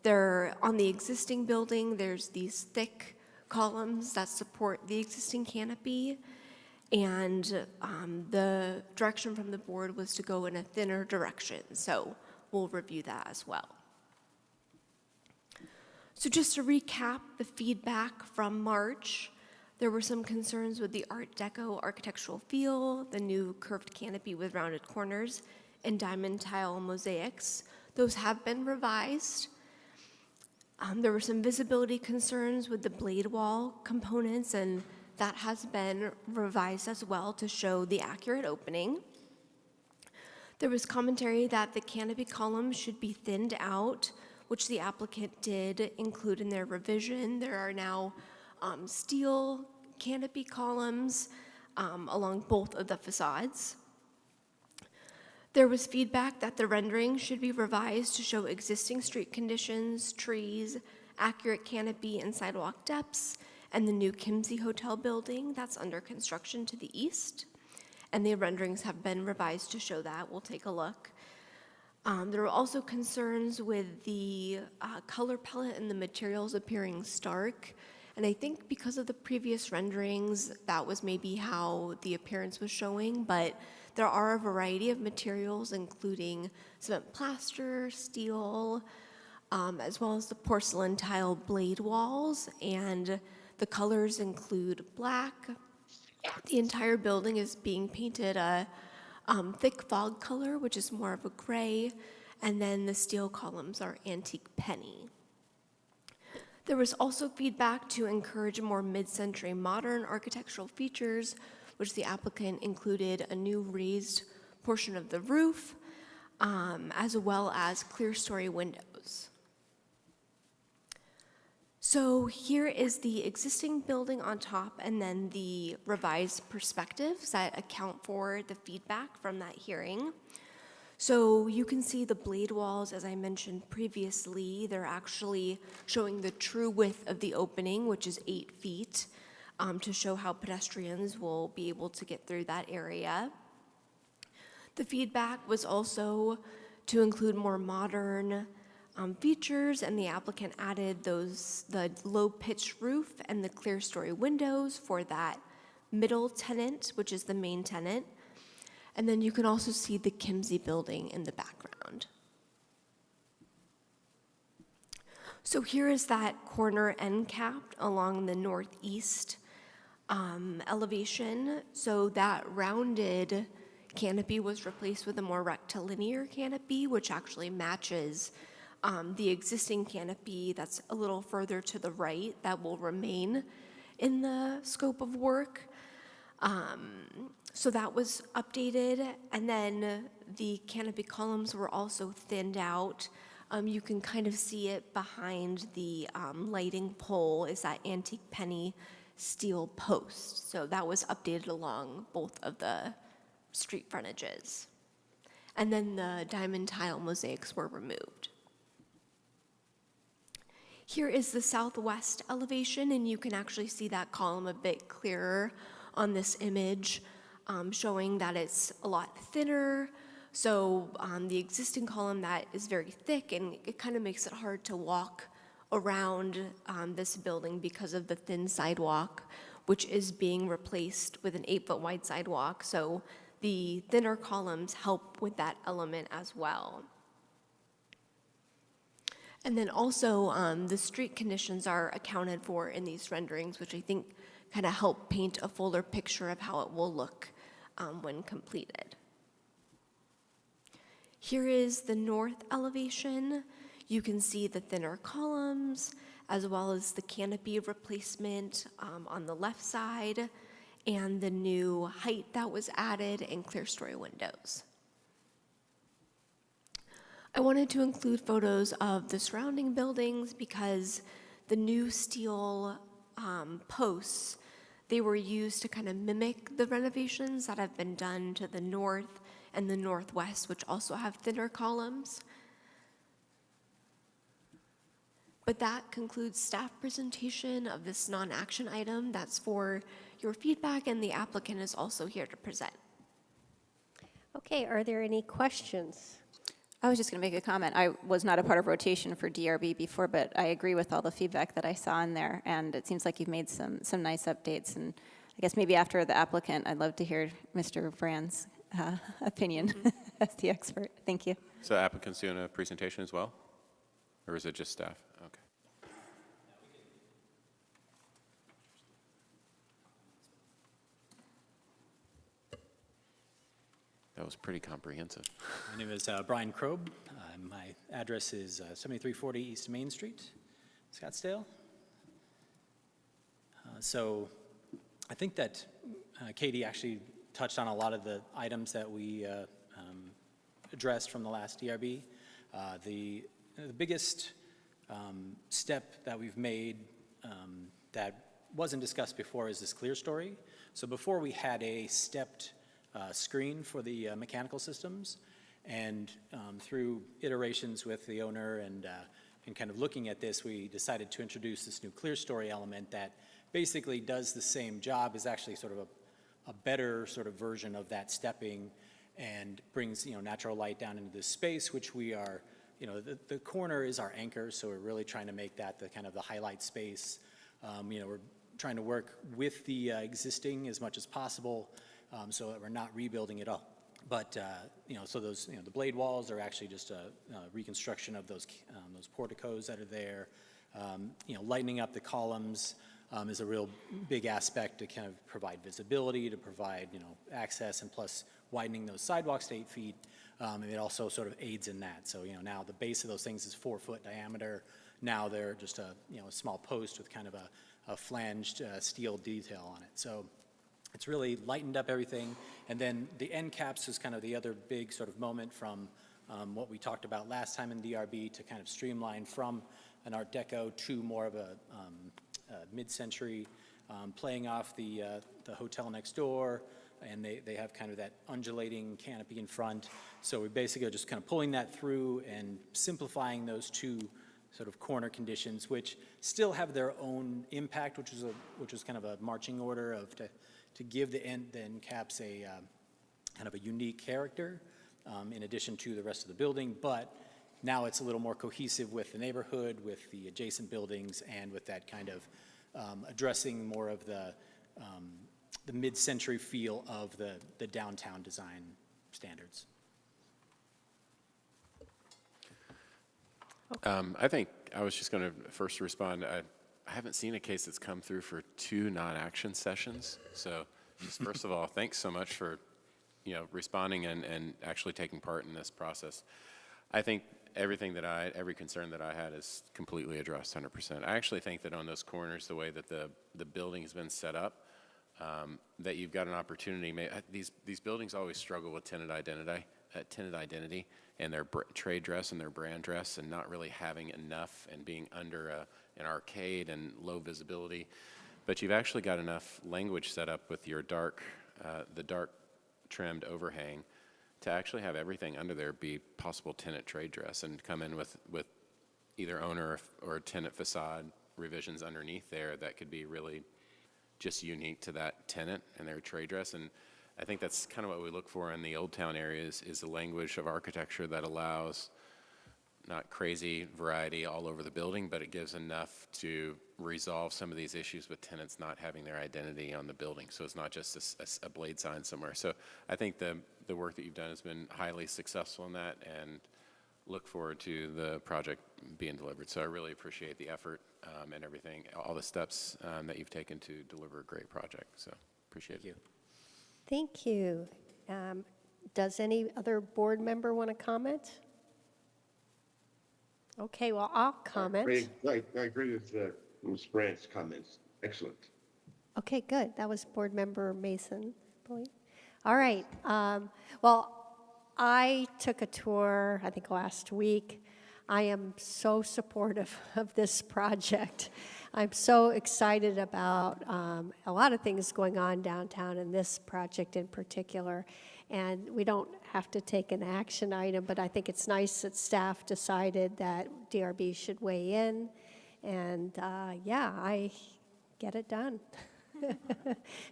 on the existing building, there's these thick columns that support the existing canopy. And the direction from the board was to go in a thinner direction. So we'll review that as well. So just to recap the feedback from March, there were some concerns with the Art Deco architectural feel, the new curved canopy with rounded corners, and diamond tile mosaics. Those have been revised. There were some visibility concerns with the blade wall components, and that has been revised as well to show the accurate opening. There was commentary that the canopy columns should be thinned out, which the applicant did include in their revision. There are now steel canopy columns along both of the facades. There was feedback that the rendering should be revised to show existing street conditions, trees, accurate canopy and sidewalk depths, and the new Kimsey Hotel building that's under construction to the east. And the renderings have been revised to show that. We'll take a look. There were also concerns with the color palette and the materials appearing stark. And I think because of the previous renderings, that was maybe how the appearance was showing, but there are a variety of materials, including cement plaster, steel, as well as the porcelain tile blade walls, and the colors include black. The entire building is being painted a thick fog color, which is more of a gray, and then the steel columns are antique penny. There was also feedback to encourage more mid-century modern architectural features, which the applicant included a new raised portion of the roof, as well as clear-story windows. So here is the existing building on top, and then the revised perspectives that account for the feedback from that hearing. So you can see the blade walls, as I mentioned previously, they're actually showing the true width of the opening, which is 8 feet, to show how pedestrians will be able to get through that area. The feedback was also to include more modern features, and the applicant added the low-pitched roof and the clear-story windows for that middle tenant, which is the main tenant. And then you can also see the Kimsey building in the background. So here is that corner end cap along the northeast elevation. So that rounded canopy was replaced with a more rectilinear canopy, which actually matches the existing canopy that's a little further to the right that will remain in the scope of work. So that was updated, and then the canopy columns were also thinned out. You can kind of see it behind the lighting pole is that antique penny steel post. So that was updated along both of the street frontages. And then the diamond tile mosaics were removed. Here is the southwest elevation, and you can actually see that column a bit clearer on this image, showing that it's a lot thinner. So the existing column that is very thick, and it kind of makes it hard to walk around this building because of the thin sidewalk, which is being replaced with an 8-foot wide sidewalk. So the thinner columns help with that element as well. And then also the street conditions are accounted for in these renderings, which I think kind of help paint a fuller picture of how it will look when completed. Here is the north elevation. You can see the thinner columns, as well as the canopy replacement on the left side, and the new height that was added and clear-story windows. I wanted to include photos of the surrounding buildings because the new steel posts, they were used to kind of mimic the renovations that have been done to the north and the northwest, which also have thinner columns. But that concludes staff presentation of this non-action item. That's for your feedback, and the applicant is also here to present.
Okay, are there any questions?
I was just going to make a comment. I was not a part of rotation for DRB before, but I agree with all the feedback that I saw in there, and it seems like you've made some nice updates. And I guess maybe after the applicant, I'd love to hear Mr. Brand's opinion as the expert. Thank you.
So applicants doing a presentation as well? Or is it just staff? Okay. That was pretty comprehensive.
My name is Brian Krob. My address is 7340 East Main Street, Scottsdale. So I think that Katie actually touched on a lot of the items that we addressed from the last DRB. The biggest step that we've made that wasn't discussed before is this clear story. So before we had a stepped screen for the mechanical systems, and through iterations with the owner and kind of looking at this, we decided to introduce this new clear story element that basically does the same job, is actually sort of a better sort of version of that stepping, and brings, natural light down into this space, which we are, the corner is our anchor, so we're really trying to make that the kind of the highlight space. We're trying to work with the existing as much as possible, so that we're not rebuilding it all. But, so those, the blade walls are actually just a reconstruction of those porticos that are there. Lightening up the columns is a real big aspect to kind of provide visibility, to provide, access, and plus widening those sidewalks to 8 feet. And it also sort of aids in that. So, now the base of those things is 4-foot diameter. Now they're just a small post with kind of a flanged steel detail on it. So it's really lightened up everything. And then the end caps is kind of the other big sort of moment from what we talked about last time in DRB, to kind of streamline from an Art Deco to more of a mid-century, playing off the hotel next door. And they have kind of that undulating canopy in front. So we basically are just kind of pulling that through and simplifying those two sort of corner conditions, which still have their own impact, which was kind of a marching order of to give the end caps a kind of a unique character, in addition to the rest of the building. But now it's a little more cohesive with the neighborhood, with the adjacent buildings, and with that kind of addressing more of the mid-century feel of the downtown design standards.
I think I was just going to first respond. I haven't seen a case that's come through for 2 non-action sessions. So just first of all, thanks so much for, responding and actually taking part in this process. I think every concern that I had is completely addressed 100%. I actually think that on those corners, the way that the building has been set up, that you've got an opportunity. These buildings always struggle with tenant identity and their trade dress and their brand dress, and not really having enough and being under an arcade and low visibility. But you've actually got enough language set up with your the dark trimmed overhang to actually have everything under there be possible tenant trade dress, and come in with either owner or tenant facade revisions underneath there that could be really just unique to that tenant and their trade dress. And I think that's kind of what we look for in the Old Town areas, is a language of architecture that allows not crazy variety all over the building, but it gives enough to resolve some of these issues with tenants not having their identity on the building. So it's not just a blade sign somewhere. So I think the work that you've done has been highly successful in that, and look forward to the project being delivered. So I really appreciate the effort and everything, all the steps that you've taken to deliver a great project. So appreciate it.
Thank you. Does any other board member want to comment? Okay, well, I'll comment.
I agree with Ms. Brandt's comments. Excellent.
Okay, good. That was Board Member Mason, I believe. All right. Well, I took a tour, I think last week. I am so supportive of this project. I'm so excited about a lot of things going on downtown, and this project in particular. And we don't have to take an action item, but I think it's nice that staff decided that DRB should weigh in. And yeah, I get it done.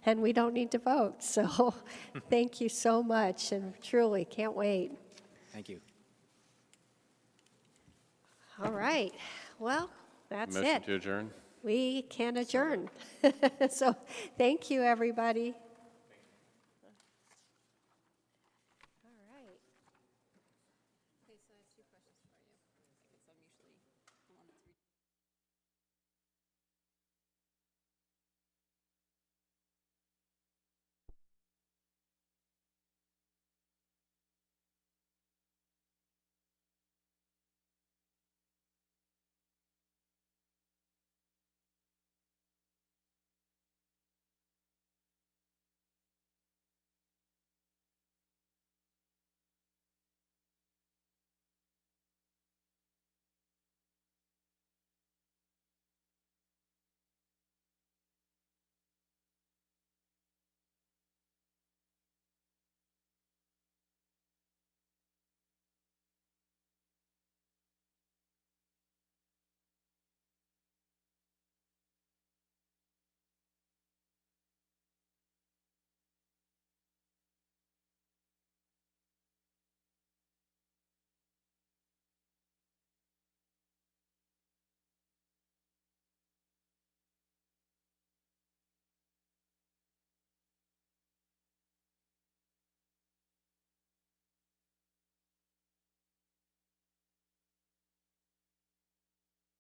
And we don't need to vote. So thank you so much, and truly can't wait.
Thank you.
All right. Well, that's it.
Motion to adjourn?
We can adjourn. So thank you, everybody.